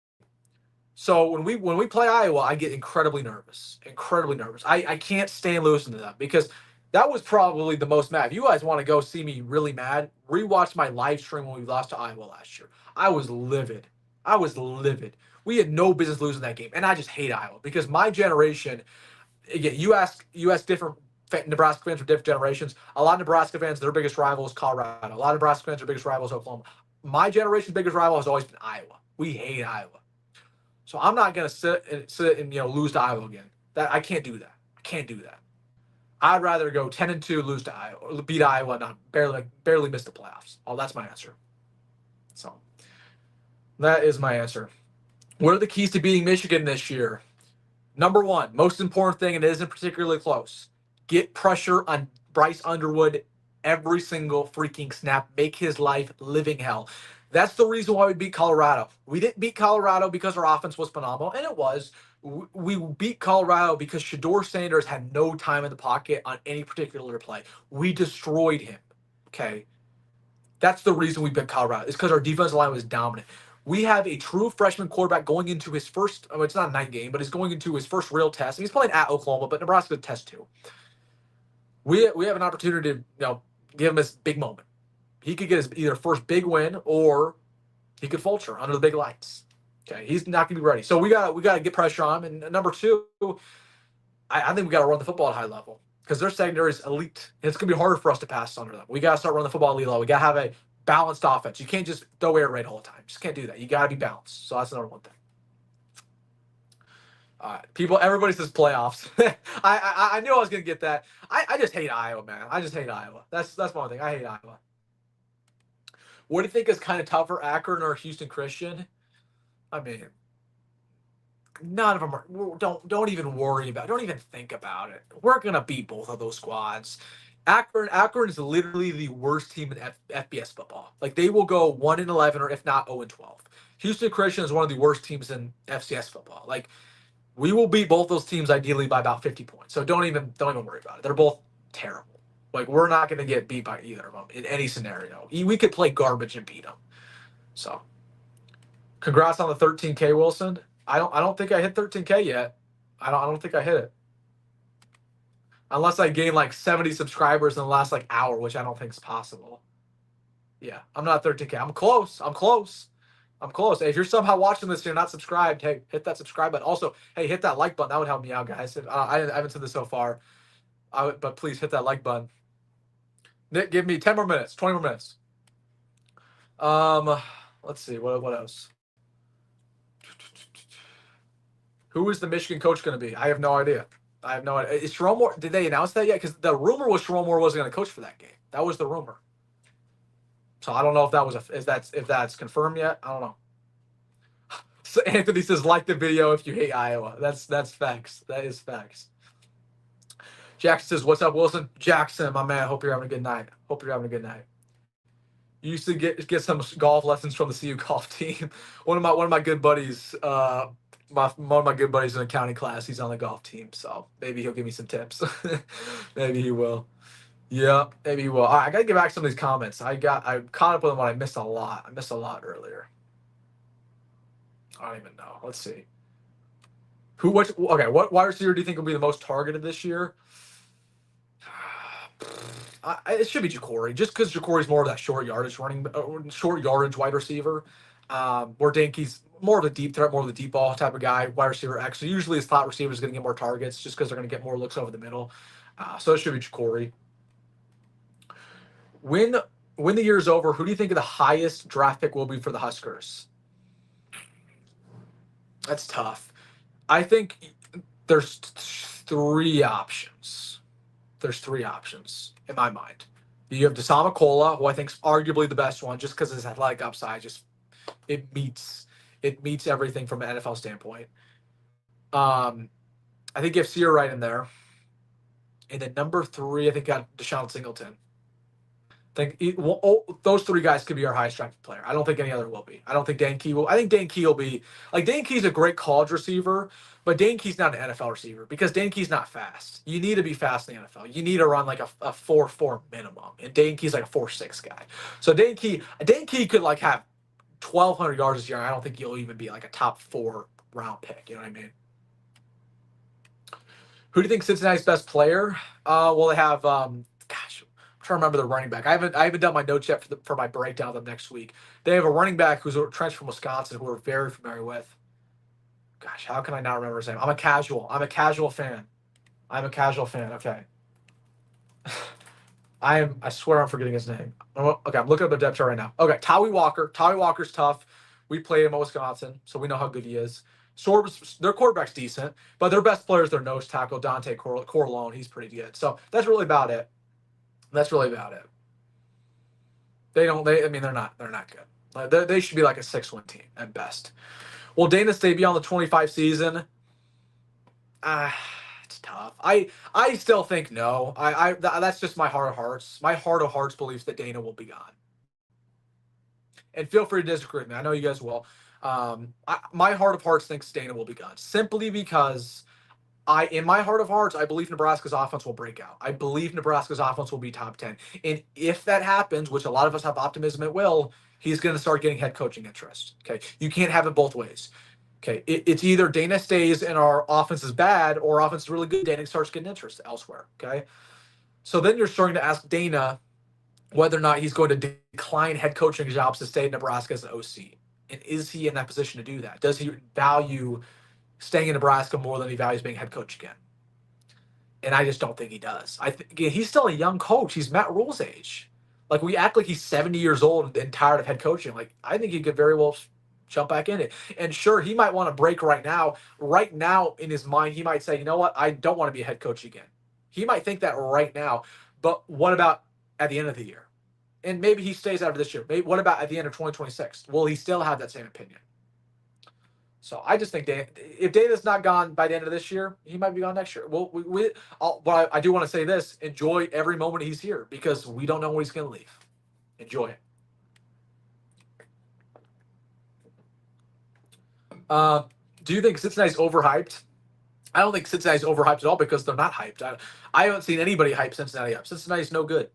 So when we play Iowa, I get incredibly nervous. Incredibly nervous. I can't stand losing to them because that was probably the most mad. If you guys want to go see me really mad, rewatch my live stream when we lost to Iowa last year. I was livid. I was livid. We had no business losing that game, and I just hate Iowa because my generation. Again, you ask different Nebraska fans from different generations. A lot of Nebraska fans, their biggest rival is Colorado. A lot of Nebraska fans, their biggest rival is Oklahoma. My generation's biggest rival has always been Iowa. We hate Iowa. So I'm not gonna sit and lose to Iowa again. That I can't do that. I can't do that. I'd rather go 10-2, lose to Iowa, beat Iowa, not barely miss the playoffs. Oh, that's my answer. So that is my answer. What are the keys to beating Michigan this year? Number one, most important thing, and it isn't particularly close. Get pressure on Bryce Underwood every single freaking snap. Make his life living hell. That's the reason why we beat Colorado. We didn't beat Colorado because our offense was phenomenal, and it was. We beat Colorado because Shedeur Sanders had no time in the pocket on any particular play. We destroyed him. Okay. That's the reason we beat Colorado. It's because our defensive line was dominant. We have a true freshman quarterback going into his first, it's not a night game, but he's going into his first real test. He's playing at Oklahoma, but Nebraska test too. We have an opportunity to give him this big moment. He could get his either first big win or he could falter under the big lights. Okay, he's not going to be ready. So we got to get pressure on him. And number two, I think we got to run the football at a high level because their secondary is elite. And it's going to be harder for us to pass under them. We got to start running the football at elite level. We got to have a balanced offense. You can't just throw air raid all the time. You just can't do that. You got to be balanced. So that's the number one thing. All right, everybody says playoffs. I knew I was going to get that. I just hate Iowa, man. I just hate Iowa. That's one thing. I hate Iowa. What do you think is kind of tougher, Akron or Houston Christian? I mean, none of them are. Don't even worry about it. Don't even think about it. We're gonna beat both of those squads. Akron is literally the worst team in FBS football. Like they will go 1-11 or if not 0-12. Houston Christian is one of the worst teams in FCS football. Like we will beat both those teams ideally by about 50 points. So don't even worry about it. They're both terrible. Like we're not going to get beat by either of them in any scenario. We could play garbage and beat them. So, congrats on the 13K, Wilson. I don't think I hit 13K yet. I don't think I hit it. Unless I gain like 70 subscribers in the last like hour, which I don't think is possible. Yeah, I'm not 13K. I'm close. Hey, if you're somehow watching this and you're not subscribed, hey, hit that subscribe button. Also, hey, hit that like button. That would help me out, guys. I haven't said this so far, but please hit that like button. Nick, give me 10 more minutes, 20 more minutes. Let's see. What else? Who is the Michigan coach going to be? I have no idea. Is Sharon Moore? Did they announce that yet? Because the rumor was Sharon Moore wasn't going to coach for that game. That was the rumor. So I don't know if that was if that's confirmed yet. I don't know. So Anthony says like the video if you hate Iowa. That's facts. That is facts. Jackson says, "What's up, Wilson?" Jackson, my man. Hope you're having a good night. You used to get some golf lessons from the CU golf team. One of my good buddies, one of my good buddies in accounting class, he's on the golf team, so maybe he'll give me some tips. Maybe he will. Yeah, maybe he will. All right, I gotta get back to some of these comments. I caught up with them, but I missed a lot. I missed a lot earlier. I don't even know. Let's see. What wide receiver do you think will be the most targeted this year? It should be Jacory, just because Jacory's more of that short yardage wide receiver. Where Dankey's more of a deep threat, more of the deep ball type of guy, wide receiver X. So usually his slot receiver is going to get more targets just because they're going to get more looks over the middle. So it should be Jacory. When the year is over, who do you think the highest draft pick will be for the Huskers? That's tough. I think there's three options. In my mind. You have Desama Cola, who I think is arguably the best one, just because his athletic upside it meets everything from an NFL standpoint. I think you have Sear right in there. And then number 3, I think got Deshaun Singleton. Those 3 guys could be our highest drafted player. I don't think any other will be. I don't think Dane Key will. I think Dane Key will be like Dane Key's a great college receiver, but Dane Key's not an NFL receiver because Dane Key's not fast. You need to be fast in the NFL. You need to run like a 4.4 minimum, and Dane Key's like a 4.6 guy. So Dane Key could like have 1,200 yards this year. And I don't think he'll even be like a top 4 round pick. You know what I mean? Who do you think Cincinnati's best player? Well, they have gosh, I'm trying to remember the running back. I haven't done my notes yet for my breakdown of them next week. They have a running back who's a transfer from Wisconsin who we're very familiar with. Gosh, how can I not remember his name? I'm a casual fan. Okay. I swear I'm forgetting his name. Okay, I'm looking up the depth chart right now. Okay, Tawee Walker. Tawee Walker's tough. We played him at Wisconsin, so we know how good he is. Their quarterback's decent, but their best player is their nose tackle, Dante Corleone. He's pretty good. So that's really about it. They're not good. They should be like a 6-win team at best. Will Dana stay beyond the 25 season? It's tough. I still think no. That's just my heart of hearts. My heart of hearts believes that Dana will be gone. And feel free to disagree with me. I know you guys will. My heart of hearts thinks Dana will be gone simply because in my heart of hearts, I believe Nebraska's offense will break out. I believe Nebraska's offense will be top 10. And if that happens, which a lot of us have optimism it will, he's going to start getting head coaching interest. Okay. You can't have it both ways. Okay. It's either Dana stays and our offense is bad or our offense is really good. Dana starts getting interest elsewhere. Okay. So then you're starting to ask Dana whether or not he's going to decline head coaching jobs to stay in Nebraska as an OC. And is he in that position to do that? Does he value staying in Nebraska more than he values being head coach again? And I just don't think he does. I think he's still a young coach. He's Matt Rule's age. Like, we act like he's 70 years old and tired of head coaching. Like, I think he could very well jump back in it. And sure, he might want to break right now. Right now, in his mind, he might say, you know what? I don't want to be a head coach again. He might think that right now. But what about at the end of the year? And maybe he stays after this year. Maybe what about at the end of 2026? Will he still have that same opinion? So I just think if Dana's not gone by the end of this year, he might be gone next year. Well, but I do want to say this: enjoy every moment he's here because we don't know when he's going to leave. Enjoy it. Do you think Cincinnati's overhyped? I don't think Cincinnati's overhyped at all because they're not hyped. I haven't seen anybody hype Cincinnati up. Cincinnati's no good.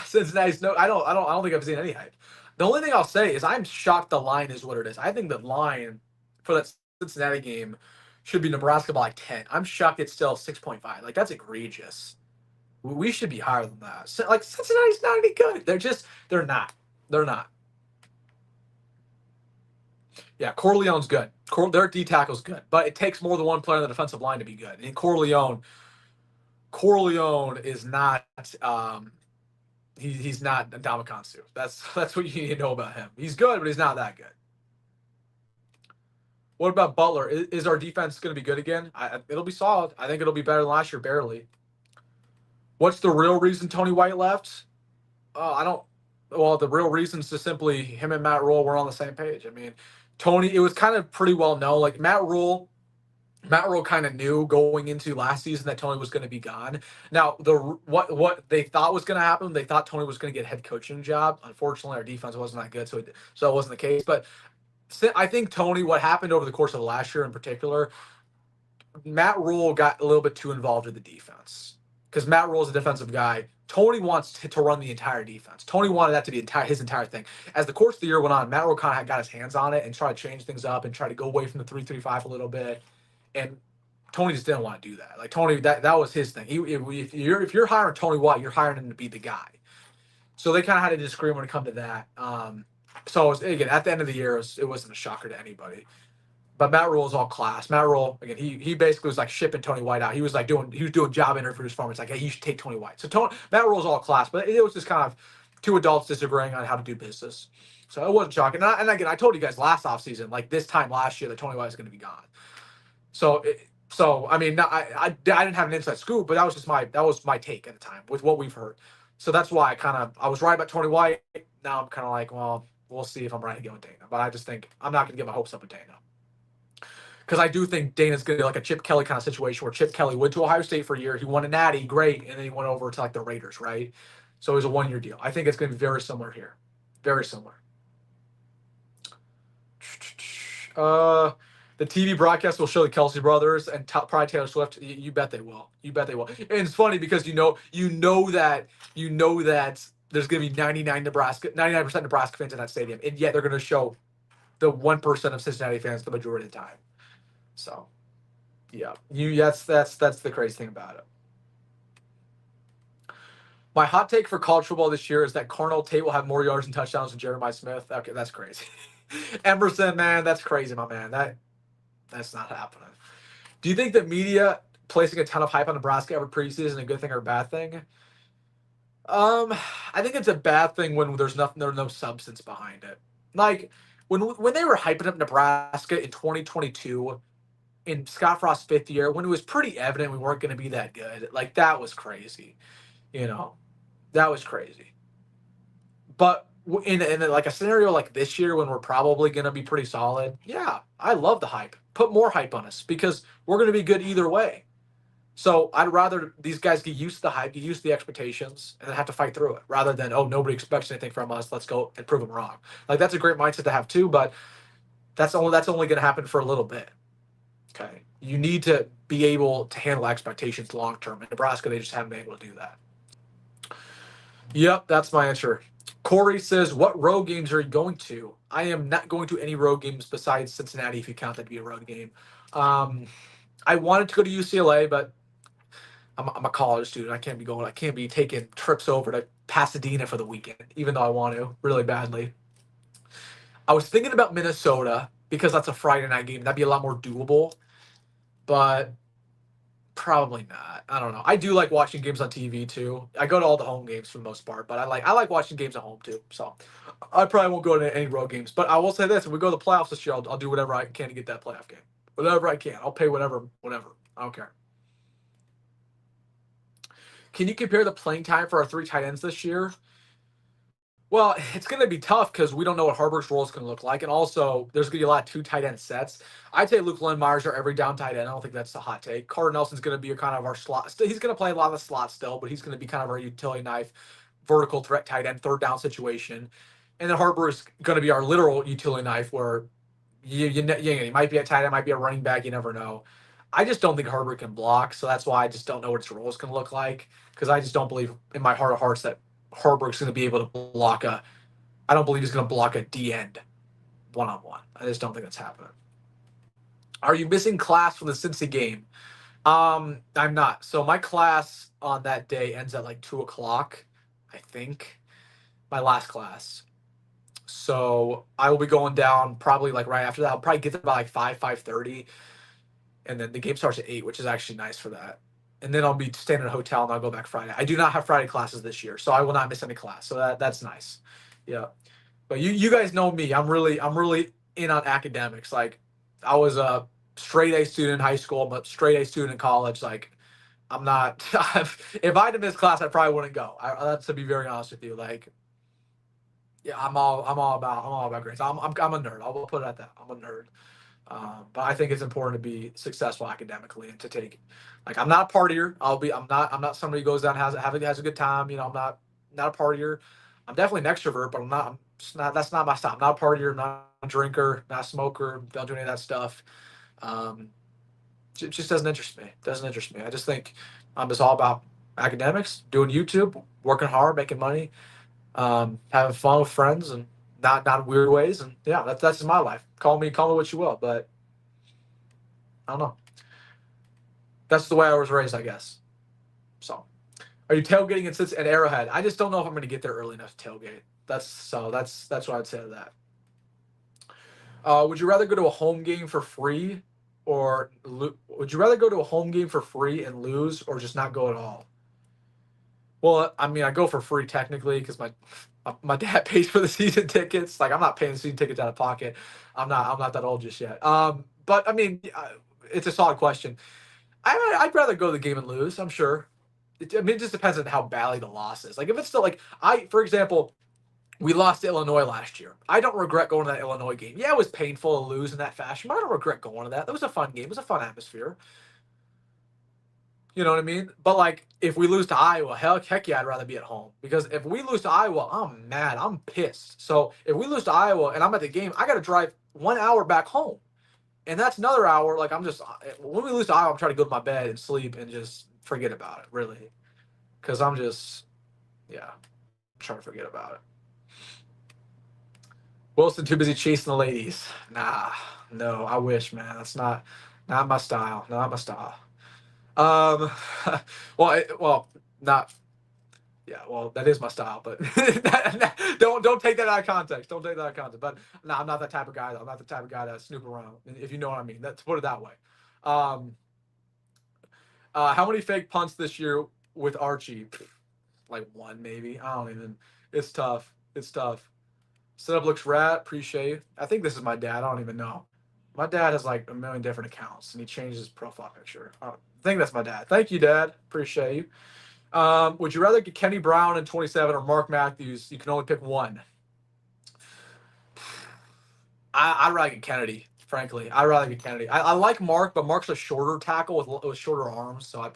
Cincinnati's no. I don't think I've seen any hype. The only thing I'll say is I'm shocked the line is what it is. I think the line for that Cincinnati game should be Nebraska by like 10. I'm shocked it's still 6.5. Like, that's egregious. We should be higher than that. So, like, Cincinnati's not any good. They're not. Yeah, Corleone's good. Their D tackle's good, but it takes more than one player on the defensive line to be good. And Corleone is not. He's not Ndamukong. That's what you need to know about him. He's good, but he's not that good. What about Butler? Is our defense going to be good again? It'll be solid. I think it'll be better than last year, barely. What's the real reason Tony White left? The real reason is just simply him and Matt Rule were on the same page. I mean, Tony, it was kind of pretty well known. Like, Matt Rule kind of knew going into last season that Tony was going to be gone. Now, what they thought was going to happen, they thought Tony was going to get a head coaching job. Unfortunately, our defense wasn't that good, so it wasn't the case. But I think Tony, what happened over the course of the last year in particular, Matt Rule got a little bit too involved in the defense because Matt Rule is a defensive guy. Tony wants to run the entire defense. Tony wanted that to be his entire thing. As the course of the year went on, Matt Rule kind of got his hands on it and tried to change things up and try to go away from the 3-3-5 a little bit. And Tony just didn't want to do that. Like, Tony, that was his thing. If you're hiring Tony White, you're hiring him to be the guy. So they kind of had to disagree when it come to that. So again, at the end of the year, it wasn't a shocker to anybody. But Matt Rule is all class. Matt Rule, again, he basically was like shipping Tony White out. He was doing job interviews for him. It's like, hey, you should take Tony White. So Matt Rule is all class, but it was just kind of two adults disagreeing on how to do business. So it wasn't shocking. And again, I told you guys last offseason, like this time last year, that Tony White was going to be gone. So I mean, I didn't have an inside scoop, but that was my take at the time with what we've heard. So that's why I was right about Tony White. Now I'm kind of like, well, we'll see if I'm right again with Dana. But I just think I'm not going to get my hopes up with Dana. Because I do think Dane is going to be like a Chip Kelly kind of situation where Chip Kelly went to Ohio State for a year. He won a natty, great. And then he went over to like the Raiders, right? So it was a 1-year deal. I think it's going to be very similar here. Very similar. The TV broadcast will show the Kelsey brothers and probably Taylor Swift. You bet they will. You bet they will. And it's funny because you know that there's going to be 99% Nebraska fans in that stadium, and yet they're going to show the 1% of Cincinnati fans the majority of the time. So, yeah, that's the crazy thing about it. My hot take for college football this year is that Cornell Tate will have more yards and touchdowns than Jeremiah Smith. Okay, that's crazy. Emerson, man, that's crazy, my man. That's not happening. Do you think the media placing a ton of hype on Nebraska every preseason a good thing or a bad thing? I think it's a bad thing when there's no substance behind it. Like when they were hyping up Nebraska in 2022 in Scott Frost's 5th year, when it was pretty evident we weren't going to be that good. Like that was crazy, that was crazy. But in like a scenario like this year when we're probably going to be pretty solid, yeah, I love the hype. Put more hype on us because we're going to be good either way. So I'd rather these guys get used to the hype, get used to the expectations, and then have to fight through it rather than, oh, nobody expects anything from us. Let's go and prove them wrong. Like that's a great mindset to have too, but that's only going to happen for a little bit. Okay. You need to be able to handle expectations long term. In Nebraska, they just haven't been able to do that. Yep, that's my answer. Corey says, what road games are you going to? I am not going to any road games besides Cincinnati, if you count that to be a road game. I wanted to go to UCLA, but I'm a college student. I can't be taking trips over to Pasadena for the weekend, even though I want to really badly. I was thinking about Minnesota because that's a Friday night game. That'd be a lot more doable, but probably not. I don't know. I do like watching games on TV too. I go to all the home games for the most part, but I like watching games at home too. So I probably won't go to any road games. But I will say this: if we go to the playoffs this year, I'll do whatever I can to get that playoff game. Whatever I can, I'll pay whatever. I don't care. Can you compare the playing time for our 3 tight ends this year? Well, it's going to be tough because we don't know what Haarberg's role is going to look like. And also, there's going to be a lot of 2 tight end sets. I'd say Luke Lindenmeyer's our every down tight end. I don't think that's a hot take. Carter Nelson's going to be kind of our slot. He's going to play a lot of the slot still, but he's going to be kind of our utility knife, vertical threat tight end, 3rd down situation. And then Haarberg's going to be our literal utility knife where he might be a tight end, might be a running back. You never know. I just don't think Haarberg can block, so that's why I just don't know what his role is going to look like because I just don't believe in my heart of hearts that Haarberg's going to be able to block I don't believe he's going to block a D end one-on-one. I just don't think that's happening. Are you missing class from the Cincy game? I'm not. So my class on that day ends at like 2:00, I think. My last class. So I will be going down probably like right after that. I'll probably get there by like 5:30. And then the game starts at 8, which is actually nice for that. And then I'll be staying in a hotel and I'll go back Friday. I do not have Friday classes this year, so I will not miss any class. So that's nice. Yeah. But you guys know me. I'm really in on academics. Like I was a straight A student in high school, I'm a straight A student in college. Like I'm not if I had to miss class, I probably wouldn't go. That's to be very honest with you. Like yeah, I'm all about grades. I'm a nerd. I'll put it at that. I'm a nerd. But I think it's important to be successful academically and to take. Like I'm not a partier. I'm not somebody who goes down and has a good time. I'm not a partier. I'm definitely an extrovert, but I'm not. That's not my style. I'm not a partier. Not a drinker. Not a smoker. Don't do any of that stuff. It just doesn't interest me. I just think I'm just all about academics, doing YouTube, working hard, making money, having fun with friends, and not in weird ways. And yeah, that's my life. Call me what you will, but I don't know. That's the way I was raised, I guess. So, are you tailgating at Arrowhead? I just don't know if I'm going to get there early enough to tailgate. That's what I'd say to that. Would you rather go to a home game for free, or would you rather go to a home game for free and lose, or just not go at all? Well, I mean, I go for free technically because my dad pays for the season tickets. Like I'm not paying season tickets out of pocket. I'm not that old just yet. But I mean, it's a solid question. I'd rather go to the game and lose. I'm sure. It just depends on how badly the loss is. Like if it's still like for example, we lost to Illinois last year. I don't regret going to that Illinois game. Yeah, it was painful to lose in that fashion, but I don't regret going to that. That was a fun game. It was a fun atmosphere. You know what I mean? But like, if we lose to Iowa, heck yeah, I'd rather be at home because if we lose to Iowa, I'm mad. I'm pissed. So if we lose to Iowa and I'm at the game, I got to drive 1 hour back home, and that's another hour. Like I'm just when we lose to Iowa, I'm trying to go to my bed and sleep and just forget about it, really, because I'm just trying to forget about it. Wilson too busy chasing the ladies. Nah, no, I wish, man. That's not my style. Not my style. Um, well, not. Yeah, well, that is my style, but don't take that out of context. Don't take that out of context. But no, I'm not that type of guy. Though. I'm not the type of guy that snoop around. If you know what I mean. To put it that way. Um, how many fake punts this year with Archie? Like one, maybe. I don't even. It's tough. It's tough. Setup looks rad. Appreciate. I think this is my dad. I don't even know. My dad has like a million different accounts, and he changes his profile picture. I think that's my dad. Thank you, Dad. Appreciate you. Would you rather get Kenny Brown in 27 or Mark Matthews? You can only pick one. I'd rather get Kennedy, frankly. I'd rather get Kennedy. I like Mark, but Mark's a shorter tackle with shorter arms. So I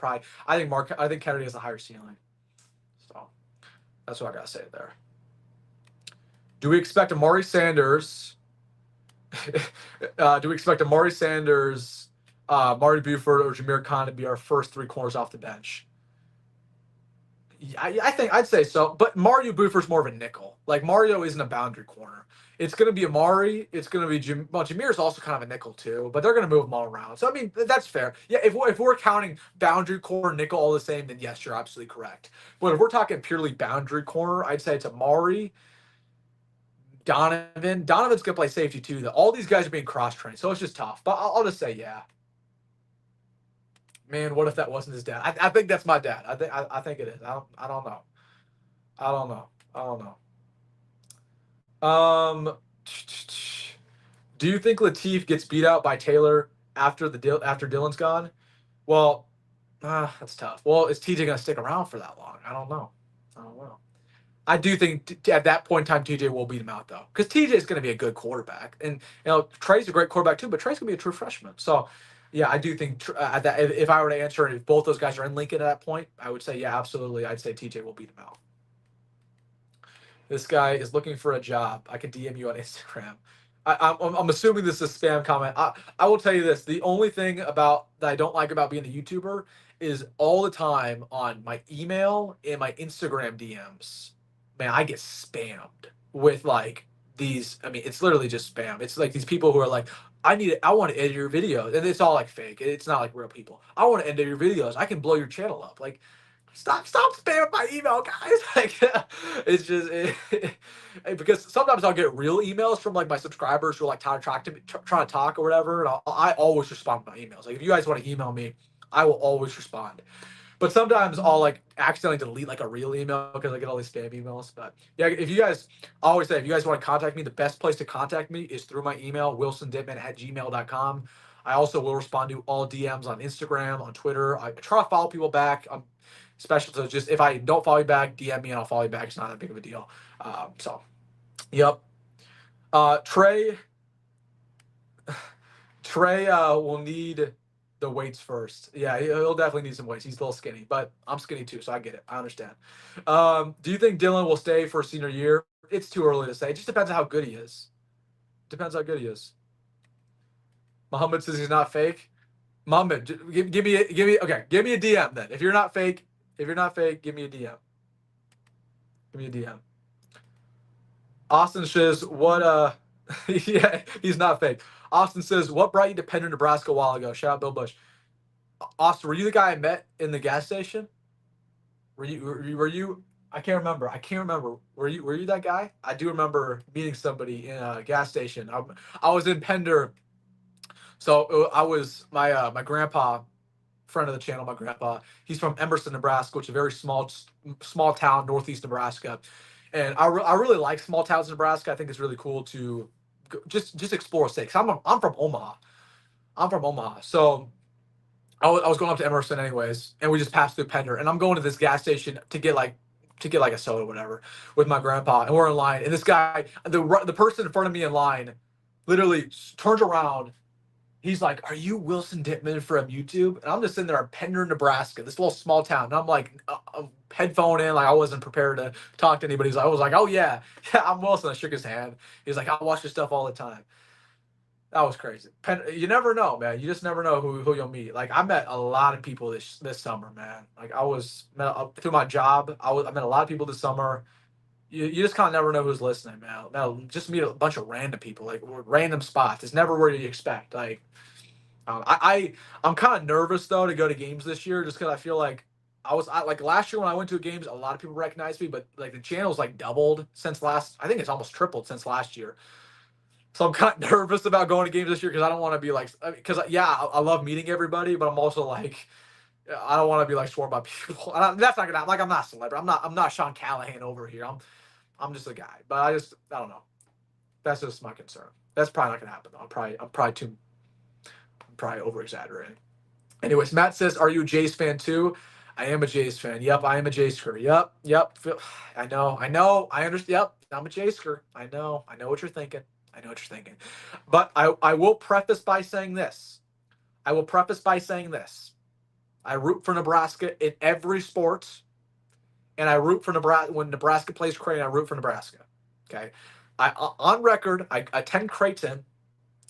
think Kennedy has a higher ceiling. So that's what I got to say there. Do we expect Amari Sanders? Do we expect Amari Sanders, Marty Buford, or Jameer Khan to be our first three corners off the bench? I think I'd say so, but Mario Buford's more of a nickel. Like Mario isn't a boundary corner. It's going to be Amari. It's going to be Jameer's also kind of a nickel too, but they're going to move them all around. So I mean that's fair. Yeah, if we're counting boundary corner nickel all the same, then yes, you're absolutely correct. But if we're talking purely boundary corner, I'd say it's Amari, Donovan. Donovan's going to play safety too. Though all these guys are being cross trained, so it's just tough. But I'll just say yeah. Man, what if that wasn't his dad? I think that's my dad. I think it is. I don't know. I don't know. I don't know. Do you think Lateef gets beat out by Taylor after Dylan's gone? Well, that's tough. Well, is TJ gonna stick around for that long? I don't know. I do think at that point in time TJ will beat him out though, because TJ is gonna be a good quarterback, and Trey's a great quarterback too, but Trey's gonna be a true freshman. So, yeah, I do think that if I were to answer, if both those guys are in Lincoln at that point, I would say yeah, absolutely. I'd say TJ will beat him out. This guy is looking for a job. I can DM you on Instagram. I'm assuming this is a spam comment. I will tell you this. The only thing that I don't like about being a YouTuber is all the time on my email and my Instagram DMs. Man, I get spammed with like these. I mean, it's literally just spam. It's like these people who are like, I want to edit your videos. And it's all like fake. It's not like real people. I want to edit your videos. I can blow your channel up. Like, stop spamming my email, guys. Like, it's just because sometimes I'll get real emails from like my subscribers who are like trying to talk or whatever, and I always respond to my emails. Like if you guys want to email me, I will always respond. But sometimes I'll like accidentally delete like a real email because I get all these spam emails. But yeah, if you guys, I always say if you guys want to contact me, the best place to contact me is through my email, WilsonDittman@gmail.com. I also will respond to all DMs on Instagram, on Twitter. I try to follow people back. I'm special. So just if I don't follow you back, DM me and I'll follow you back. It's not that big of a deal. Yep. Trey will need the weights first. Yeah, he'll definitely need some weights. He's a little skinny, but I'm skinny too, so I get it. I understand. Do you think Dylan will stay for senior year? It's too early to say. It just depends on how good he is. Depends how good he is. Muhammad says he's not fake. Muhammad, give me a DM then. If you're not fake, give me a DM. Give me a DM. Austin says, what, yeah, he's not fake. Austin says, what brought you to Pender, Nebraska a while ago? Shout out Bill Bush. Austin, were you the guy I met in the gas station? Were you, I can't remember. Were you that guy? I do remember meeting somebody in a gas station. I was in Pender. So I was, my grandpa, friend of the channel, my grandpa, he's from Emerson, Nebraska, which is a very small town, northeast Nebraska. And I really like small towns in Nebraska. I think it's really cool to just explore states. I'm from Omaha. So I was going up to Emerson anyways, and we just passed through Pender. And I'm going to this gas station to get like to get like a soda or whatever with my grandpa, and we're in line, and this guy, the person in front of me in line, literally turns around. He's like, "Are you WilsonDittman from YouTube?" And I'm just sitting there in Pender, Nebraska, this little small town. And I'm like, headphone in, like I wasn't prepared to talk to anybody. I was like, "Oh yeah, yeah, I'm Wilson." I shook his hand. He's like, "I watch your stuff all the time." That was crazy. You never know, man. You just never know who you'll meet. Like I met a lot of people this summer, man. Like through my job, I met a lot of people this summer. You just kind of never know who's listening, man. Now, just meet a bunch of random people, like random spots. It's never where you expect. Like I'm kind of nervous though to go to games this year, just because I feel like like last year when I went to games, a lot of people recognized me, but like the channel's like doubled since last. I think it's almost tripled since last year. So I'm kind of nervous about going to games this year because I don't want to be like, because yeah, I love meeting everybody, but I'm also like, I don't want to be like sworn by people. That's not gonna, like, I'm not a celebrity. I'm not Sean Callahan over here. I'm just a guy. But I don't know. That's just my concern. That's probably not gonna happen though. I'm probably over exaggerating. Anyways, Matt says, "Are you a Jays fan too?" I am a Jays fan. Yep, I am a Jaysker. Yep. I know. I understand. Yep, I'm a Jaysker. I know what you're thinking. But I will preface by saying this. I root for Nebraska in every sport, and I root for Nebraska when Nebraska plays Creighton. I root for Nebraska. Okay, on record, I attend Creighton,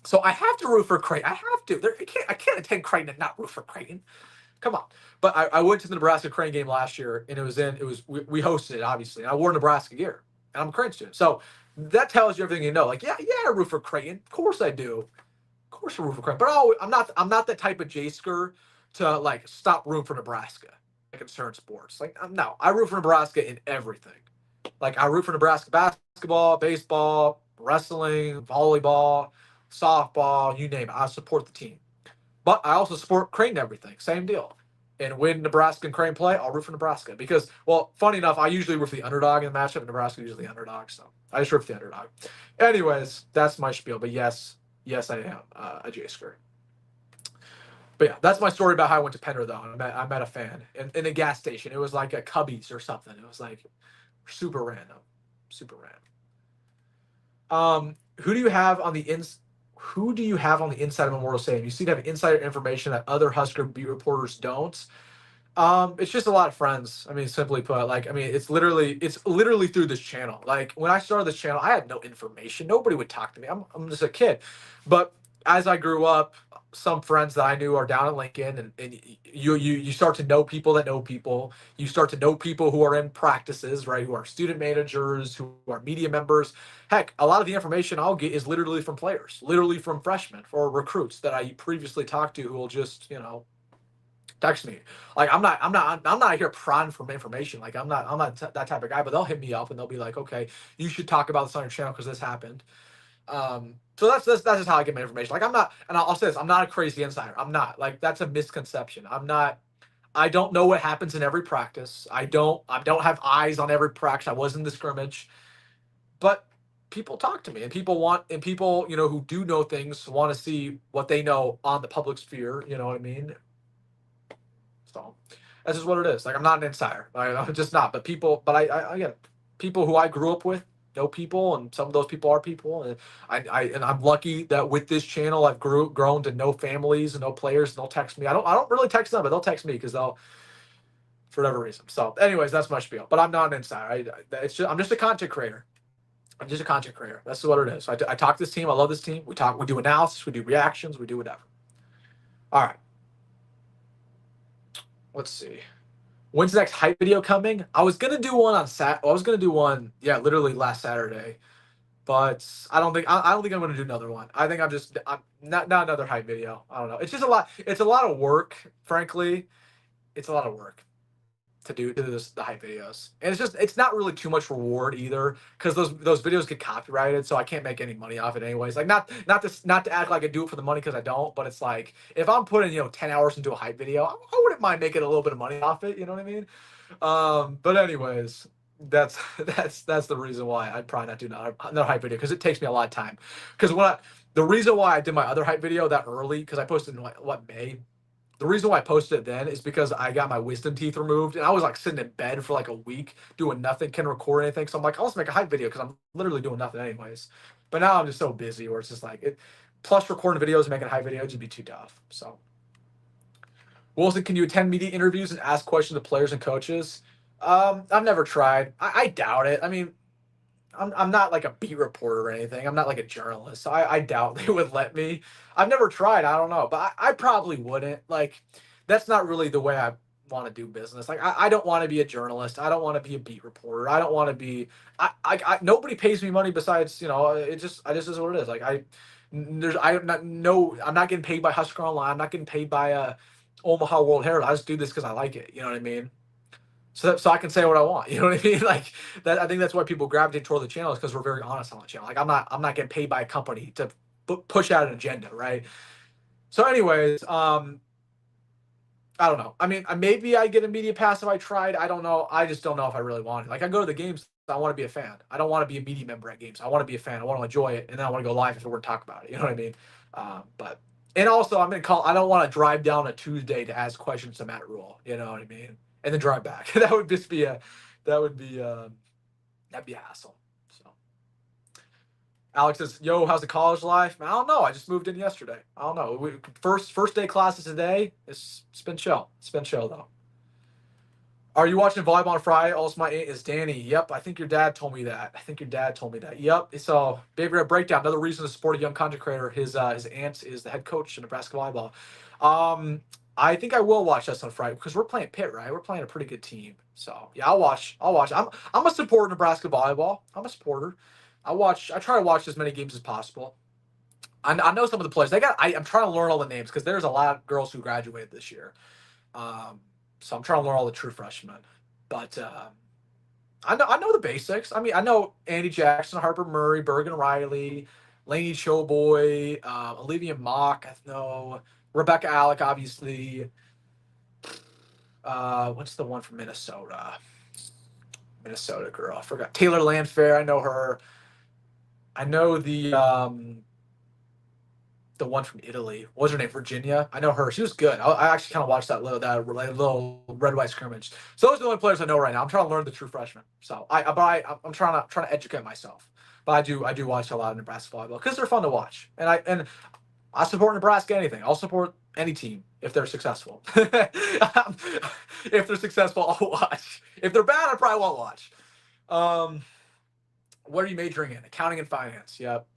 so I have to root for Creighton. I have to. I can't attend Creighton and not root for Creighton. Come on. But I went to the Nebraska Creighton game last year, and we hosted it, obviously, and I wore Nebraska gear, and I'm a Creighton student. So that tells you everything you know. Like, yeah, I root for Creighton. Of course I do. Of course I root for Creighton. But I'm not the type of Jaysker to like stop rooting for Nebraska like in certain sports. Like, no, I root for Nebraska in everything. Like, I root for Nebraska basketball, baseball, wrestling, volleyball, softball, you name it. I support the team. But I also support Creighton everything. Same deal. And when Nebraska and Creighton play, I'll root for Nebraska. Because, well, funny enough, I usually root for the underdog in the matchup, and Nebraska usually the underdog. So I just root for the underdog. Anyways, that's my spiel. But yes, I am a Jaysker. But yeah, that's my story about how I went to Pender, though. I met a fan in a gas station. It was like a Cubbies or something. It was like super random. Who do you have on the inside of Memorial Stadium? You seem to have insider information that other Husker beat reporters don't. It's just a lot of friends. I mean, simply put, it's literally through this channel. Like when I started this channel, I had no information. Nobody would talk to me. I'm just a kid. But as I grew up, some friends that I knew are down in Lincoln, and you start to know people that know people. You start to know people who are in practices, right? Who are student managers, who are media members. Heck, a lot of the information I'll get is literally from players, literally from freshmen or recruits that I previously talked to who will just, text me. Like I'm not here prodding for information. Like I'm not that type of guy, but they'll hit me up and they'll be like, "Okay, you should talk about this on your channel because this happened." So that's just how I get my information. Like I'm not, and I'll say this, I'm not a crazy insider. I'm not. Like that's a misconception. I don't know what happens in every practice. I don't have eyes on every practice. I was in the scrimmage. But people talk to me, and people, who do know things want to see what they know on the public sphere, you know what I mean? So that's just what it is. Like I'm not an insider. I'm just not. But again, people who I grew up with know people, and some of those people are people, and I'm lucky that with this channel I've grown to know families and know players, and they'll text me. I don't really text them, but they'll text me because they'll, for whatever reason. So, anyways, that's my spiel. But I'm not an insider. I'm just a content creator. That's what it is. So I talk to this team. I love this team. We do analysis. We do reactions. We do whatever. All right. Let's see. When's the next hype video coming? I was gonna do one literally last Saturday, but I don't think I'm gonna do another one. I think I'm not another hype video. I don't know. It's just a lot. It's a lot of work, frankly. It's a lot of work to do the hype videos, and it's not really too much reward either, because those videos get copyrighted, so I can't make any money off it anyways. Like not to act like I do it for the money, because I don't, but it's like if I'm putting 10 hours into a hype video, I wouldn't mind making a little bit of money off it, you know what I mean? But anyways, that's the reason why I'd probably not do another hype video, because it takes me a lot of time. Because the reason why I did my other hype video that early, because I posted in May, The reason why I posted it then is because I got my wisdom teeth removed, and I was like sitting in bed for like a week doing nothing, can't record anything. So I'm like, I'll just make a hype video because I'm literally doing nothing anyways. But now I'm just so busy where it's just like it. Plus recording videos and making a hype video would just be too tough. So Wilson, can you attend media interviews and ask questions to players and coaches? I've never tried. I doubt it. I mean, I'm not like a beat reporter or anything. I'm not like a journalist. So I doubt they would let me. I've never tried. I don't know. But I probably wouldn't. Like, that's not really the way I want to do business. Like, I don't want to be a journalist. I don't want to be a beat reporter. I don't want to be. Nobody pays me money besides, I just is what it is. Like, I'm not getting paid by Husker Online. I'm not getting paid by Omaha World Herald. I just do this because I like it. You know what I mean? So I can say what I want. You know what I mean? Like that. I think that's why people gravitate toward the channel is because we're very honest on the channel. Like I'm not getting paid by a company to push out an agenda, right? So, anyways, I don't know. I mean, maybe I get a media pass if I tried. I don't know. I just don't know if I really want it. Like I go to the games. I want to be a fan. I don't want to be a media member at games. I want to be a fan. I want to enjoy it, and then I want to go live if we're to talk about it. You know what I mean? But and also I'm gonna call. I don't want to drive down a Tuesday to ask questions to Matt Rule. You know what I mean? And then drive back. That would just be that would be that'd be a hassle. So Alex says, "Yo, how's the college life?" I don't know. I just moved in yesterday. I don't know. First day classes today. It's been chill. It's been chill though. Are you watching volleyball on Friday? Also, my aunt is Danny. Yep, I think your dad told me that. Yep. So, big red breakdown. Another reason to support a young content creator. His aunt is the head coach in Nebraska volleyball. I think I will watch us on Friday because we're playing Pitt, right? We're playing a pretty good team. So yeah, I'll watch. I'm a supporter of Nebraska volleyball. I'm a supporter. I try to watch as many games as possible. I know some of the players. I'm trying to learn all the names because there's a lot of girls who graduated this year. So I'm trying to learn all the true freshmen. But I know the basics. I mean, I know Andy Jackson, Harper Murray, Bergen Riley, Laney Choboy, Olivia Mock. I know Rebecca Alec, obviously. What's the one from Minnesota? Minnesota girl. I forgot. Taylor Landfair. I know her. I know the one from Italy. What was her name? Virginia. I know her. She was good. I actually kind of watched that little red white scrimmage. So those are the only players I know right now. I'm trying to learn the true freshman. So I'm trying to educate myself. But I do watch a lot of Nebraska volleyball because they're fun to watch. And I support Nebraska anything. I'll support any team if they're successful. If they're successful, I'll watch. If they're bad, I probably won't watch. What are you majoring in? Accounting and finance. Yep.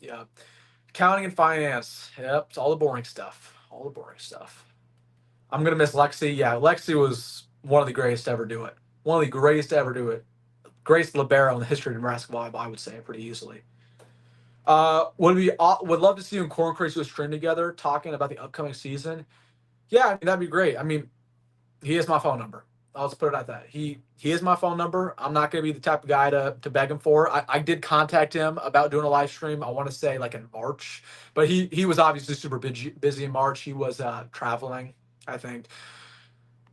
Accounting and finance. Yep. It's all the boring stuff. I'm going to miss Lexi. Yeah, Lexi was one of the greatest to ever do it. One of the greatest to ever do it. Greatest libero in the history of Nebraska volleyball, I would say, pretty easily. Would love to see you and Corn Crazy do a stream together talking about the upcoming season. Yeah, I mean, that'd be great. I mean, he has my phone number. I'll just put it at that. He is my phone number. I'm not going to be the type of guy to beg him for. I did contact him about doing a live stream. I want to say like in March, but he was obviously super busy in March. He was traveling, I think.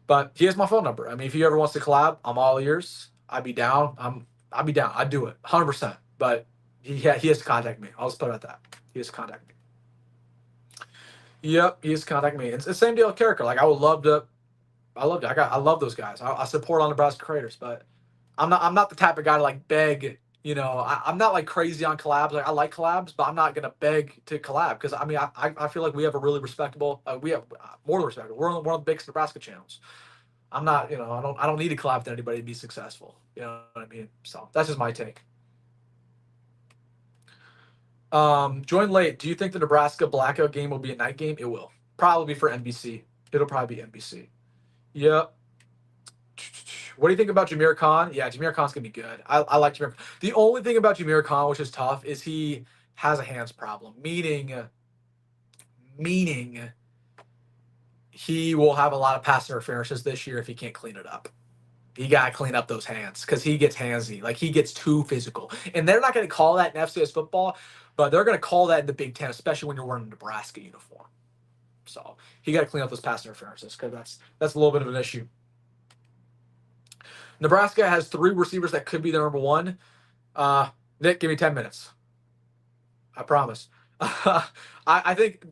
But he has my phone number. I mean, if he ever wants to collab, I'm all ears. I'd be down. I'd be down. I'd do it 100%. But he has to contact me. I'll just put it at that. He has to contact me. Yep, he has to contact me. It's the same deal with character. Like I would love to. I love those guys. I support all Nebraska creators, but I'm not the type of guy to like beg. I'm not like crazy on collabs. Like I like collabs, but I'm not gonna beg to collab because I mean I feel like we have a really respectable. We have more than respectable. We're one of the biggest Nebraska channels. I'm not. I don't need to collab with anybody to be successful. You know what I mean? So that's just my take. Join late. Do you think the Nebraska blackout game will be a night game? It will. Probably for NBC. It'll probably be NBC. Yep. What do you think about Jameer Khan? Yeah, Jameer Khan's gonna be good. I like Jameer. The only thing about Jameer Khan, which is tough, is he has a hands problem. Meaning he will have a lot of pass interferences this year if he can't clean it up. He gotta clean up those hands because he gets handsy. Like he gets too physical. And they're not gonna call that in FCS football, but they're gonna call that in the Big Ten, especially when you're wearing a Nebraska uniform. So he got to clean up those pass interferences because that's a little bit of an issue. Nebraska has 3 receivers that could be the number one. Nick, give me 10 minutes. I promise. I think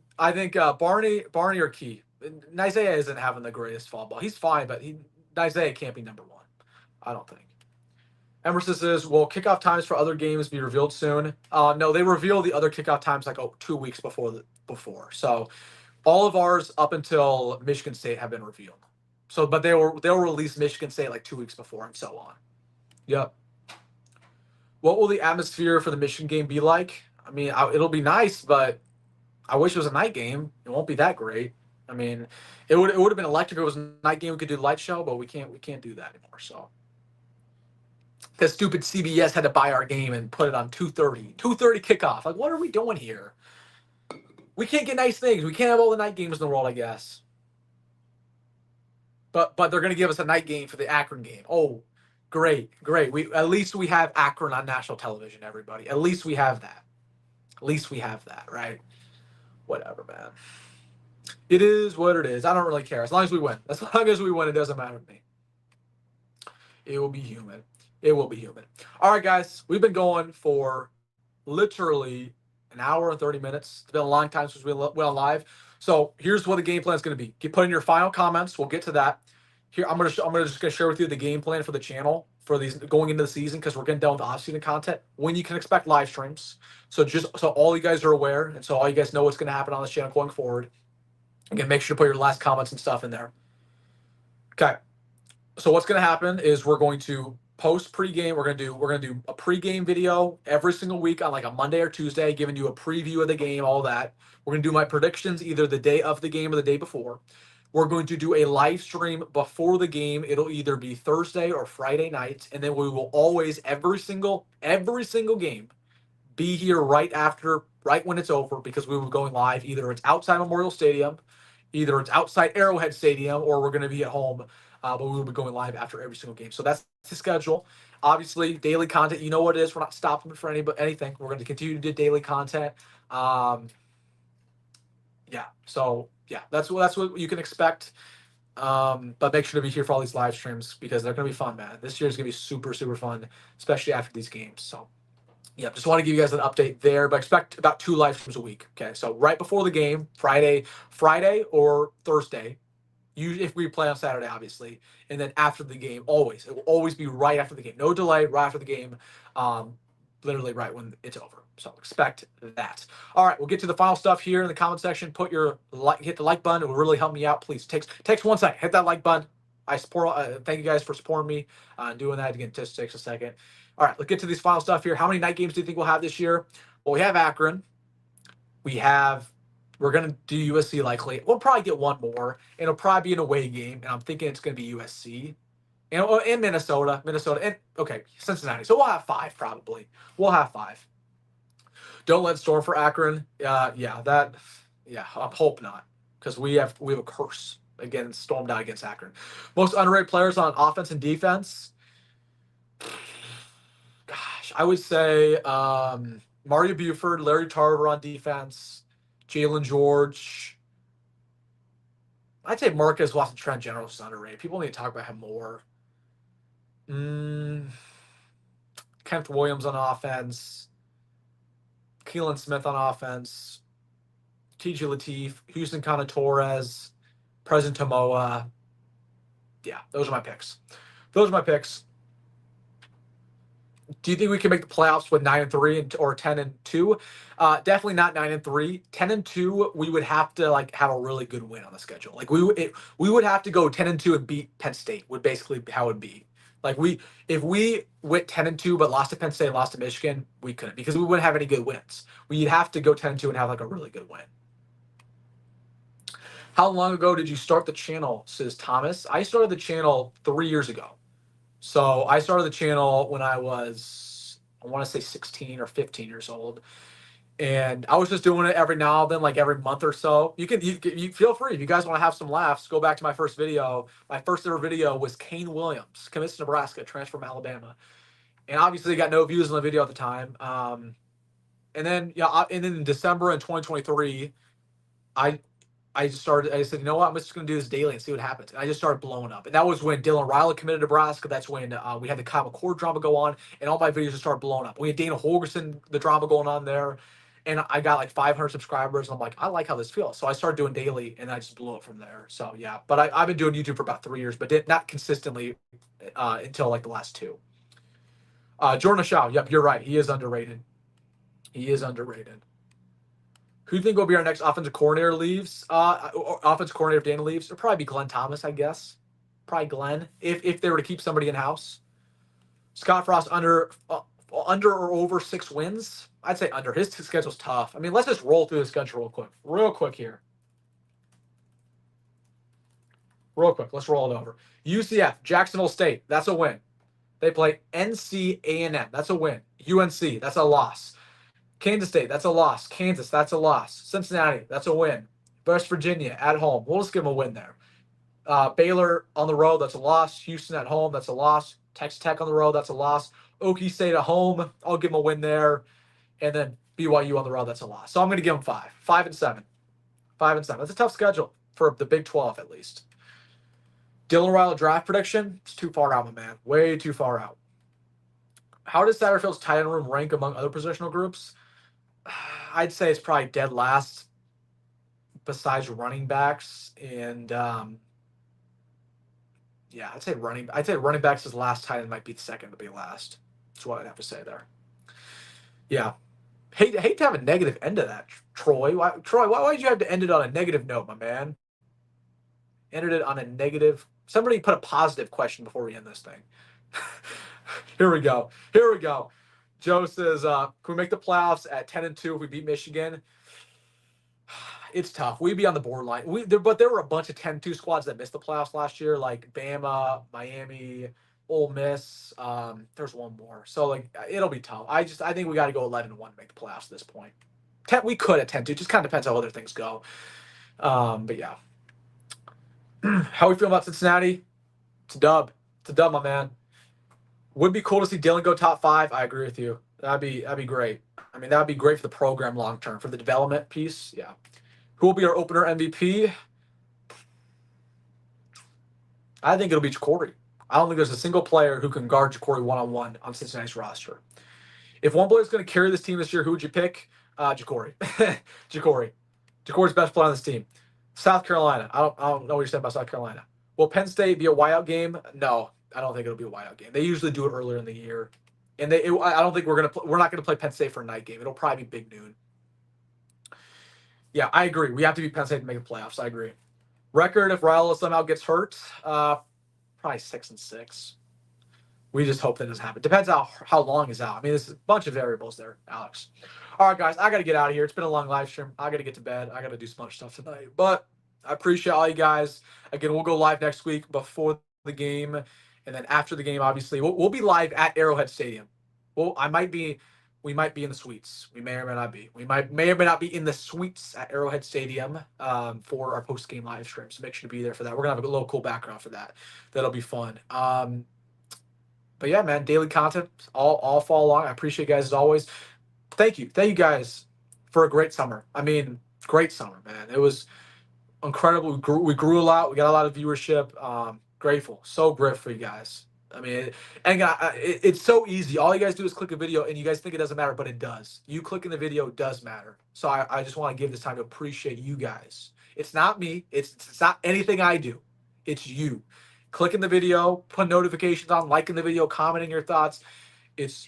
Barney or Key. Nyziah isn't having the greatest fall ball. He's fine, but Nyziah can't be number one. I don't think. Emerson says, "Will kickoff times for other games be revealed soon?" No, they reveal the other kickoff times like 2 weeks before. So all of ours up until Michigan State have been revealed. So, but they'll release Michigan State like 2 weeks before and so on. Yep. What will the atmosphere for the Michigan game be like? I mean, it'll be nice, but I wish it was a night game. It won't be that great. I mean, it would have been electric if it was a night game. We could do the light show, but we can't do that anymore. So, because stupid CBS had to buy our game and put it on 2:30 kickoff. Like, what are we doing here? We can't get nice things. We can't have all the night games in the world, I guess. But they're gonna give us a night game for the Akron game. Oh, great. At least we have Akron on national television. Everybody, at least we have that. At least we have that, right? Whatever, man. It is what it is. I don't really care. As long as we win. As long as we win, it doesn't matter to me. It will be human. It will be human. All right, guys. We've been going for literally an hour and 30 minutes. It's been a long time since we went on live. So here's what the game plan is going to be. Keep putting your final comments. We'll get to that. Here, I'm gonna share with you the game plan for the channel for these going into the season, because we're getting done with off-season content. When you can expect live streams. So just so all you guys are aware, and so all you guys know what's going to happen on this channel going forward. Again, make sure to put your last comments and stuff in there. Okay. So what's going to happen is we're going to post pregame. We're going to do a pregame video every single week on like a Monday or Tuesday, giving you a preview of the game, all that. We're going to do my predictions either the day of the game or the day before. We're going to do a live stream before the game. It'll either be Thursday or Friday night, and then we will always every single game be here right when it's over, because we will be going live. Either it's outside Memorial Stadium, either it's outside Arrowhead Stadium, or we're going to be at home. But we will be going live after every single game. So that's the schedule. Obviously, daily content. You know what it is. We're not stopping for anything. We're going to continue to do daily content. Yeah. So yeah, that's what you can expect. But make sure to be here for all these live streams, because they're going to be fun, man. This year is going to be super, super fun, especially after these games. So yeah, just want to give you guys an update there, but expect about 2 live streams a week. Okay, so right before the game, Friday or Thursday, if we play on Saturday, obviously, and then after the game, it will always be right after the game, no delay, right after the game, literally right when it's over. So expect that. All right, we'll get to the final stuff here in the comment section. Hit the like button; it will really help me out. Please takes 1 second. Hit that like button. I support. Thank you guys for supporting me doing that. Again, just takes a second. All right, let's get to these final stuff here. How many night games do you think we'll have this year? Well, we have Akron. We're going to do USC likely. We'll probably get one more. It'll probably be an away game, and I'm thinking it's going to be USC. And Minnesota, and okay, Cincinnati. So we'll have 5 probably. We'll have 5. Don't let storm for Akron. I hope not, because we have a curse against stormed out against Akron. Most underrated players on offense and defense. Gosh, I would say Mario Buford, Larry Tarver on defense, Jalen George. I'd say Marcus Watson Trent General is underrated. People need to talk about him more. Kenneth Williams on offense. Keelan Smith on offense. TJ Lateef, Houston Kaahaaina-Torres, President Tomoa. Yeah, those are my picks. Do you think we can make the playoffs with 9-3 or 10-2? Definitely not 9-3. 10-2, we would have to have a really good win on the schedule. We would have to go 10-2 and beat Penn State. Would basically how it would be. If we went 10-2 but lost to Penn State, lost to Michigan, we couldn't, because we wouldn't have any good wins. We'd have to go 10-2 and have a really good win. How long ago did you start the channel, says Thomas? I started the channel 3 years ago. So I started the channel when I was, I want to say 16 or 15 years old. And I was just doing it every now and then, every month or so. You feel free. If you guys want to have some laughs, go back to my first video. My first ever video was Kane Williams, commits to Nebraska, transfer from Alabama. And obviously got no views on the video at the time. And then in December in 2023, I said, you know what, I'm just going to do this daily and see what happens. And I just started blowing up. And that was when Dylan Raiola committed to Nebraska. That's when we had the Kyle McCord drama go on, and all my videos just started blowing up. We had Dana Holgerson, the drama going on there. and I got like 500 subscribers. And I'm like, I like how this feels. So I started doing daily, and I just blew it from there. So yeah, but I've been doing YouTube for about 3 years, but not consistently until like the last 2. Jordan Shaw, yep, you're right. He is underrated. He is underrated. Who do you think will be our next offensive coordinator leaves? Offensive coordinator if Dane leaves? It'll probably be Glenn Thomas, I guess. Probably Glenn, if they were to keep somebody in-house. Scott Frost under or over 6 wins? I'd say under. His schedule's tough. I mean, let's just roll through the schedule real quick here. Real quick, let's roll it over. UCF, Jacksonville State, that's a win. They play NC A&M, that's a win. UNC, that's a loss. Kansas State, that's a loss. Kansas, that's a loss. Cincinnati, that's a win. West Virginia at home, we'll just give them a win there. Baylor on the road, that's a loss. Houston at home, that's a loss. Texas Tech on the road, that's a loss. Okie State at home, I'll give them a win there. And then BYU on the road, that's a loss. So I'm going to give them 5. 5 and 7. 5 and 7. That's a tough schedule for the Big 12 at least. Dylan Raiola draft prediction? It's too far out, my man. Way too far out. How does Satterfield's tight end room rank among other positional groups? I'd say it's probably dead last besides running backs. And yeah, I'd say running backs is last tight end might be the second to be last. That's what I'd have to say there. Yeah. Hate to have a negative end to that, Troy. Why did you have to end it on a negative note, my man? Ended it on a negative. Somebody put a positive question before we end this thing. Here we go. Joe says, can we make the playoffs at 10-2 if we beat Michigan? It's tough. We'd be on the borderline. But there were a bunch of 10-2 squads that missed the playoffs last year, like Bama, Miami, Ole Miss. There's one more. So like it'll be tough. I think we got to go 11-1 to make the playoffs at this point. We could at 10-2. Just kind of depends how other things go. But yeah. How we feel about Cincinnati? It's a dub. It's a dub, my man. Would be cool to see Dylan go top 5. I agree with you. That'd be great. I mean, that would be great for the program long term, for the development piece. Yeah. Who will be our opener MVP? I think it'll be Jacory. I don't think there's a single player who can guard Jacory one-on-one on Cincinnati's roster. If one player is going to carry this team this year, who would you pick? Jacory. Jacory's best player on this team. South Carolina. I don't know what you're saying about South Carolina. Will Penn State be a whiteout game? No, I don't think it'll be a whiteout game. They usually do it earlier in the year, and I don't think we're not gonna play Penn State for a night game. It'll probably be big noon. Yeah, I agree. We have to beat Penn State to make the playoffs. I agree. Record if Raiola somehow gets hurt, probably 6-6. We just hope that doesn't happen. Depends how long he's out. I mean, there's a bunch of variables there, Alex. All right, guys, I got to get out of here. It's been a long live stream. I got to get to bed. I got to do some other stuff tonight. But I appreciate all you guys. Again, we'll go live next week before the game. And then after the game, obviously, we'll be live at Arrowhead Stadium. We might be in the suites. We may or may not be. We may or may not be in the suites at Arrowhead Stadium for our post-game live stream. So make sure to be there for that. We're going to have a little cool background for that. That'll be fun. But yeah, man, daily content all fall along. I appreciate you guys as always. Thank you guys for a great summer. I mean, great summer, man. It was incredible. We grew a lot. We got a lot of viewership. Grateful, so grateful for you guys. I mean, and it's so easy. All you guys do is click a video, and you guys think it doesn't matter, but it does. You clicking the video does matter. So I just want to give this time to appreciate you guys. It's not me. It's not anything I do. It's you. Clicking the video, put notifications on, liking the video, commenting your thoughts.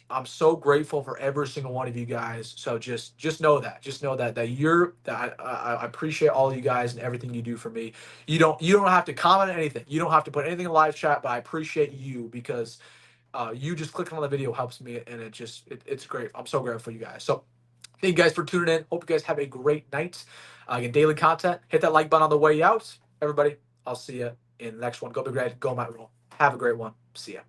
I'm so grateful for every single one of you guys. So just know that. Just know that I appreciate all of you guys and everything you do for me. You don't have to comment on anything. You don't have to put anything in live chat, but I appreciate you because you just clicking on the video helps me, and it's great. I'm so grateful for you guys. So thank you guys for tuning in. Hope you guys have a great night. Again, daily content. Hit that like button on the way out. Everybody, I'll see you in the next one. Go Big Red. Go Matt Rule. Have a great one. See ya.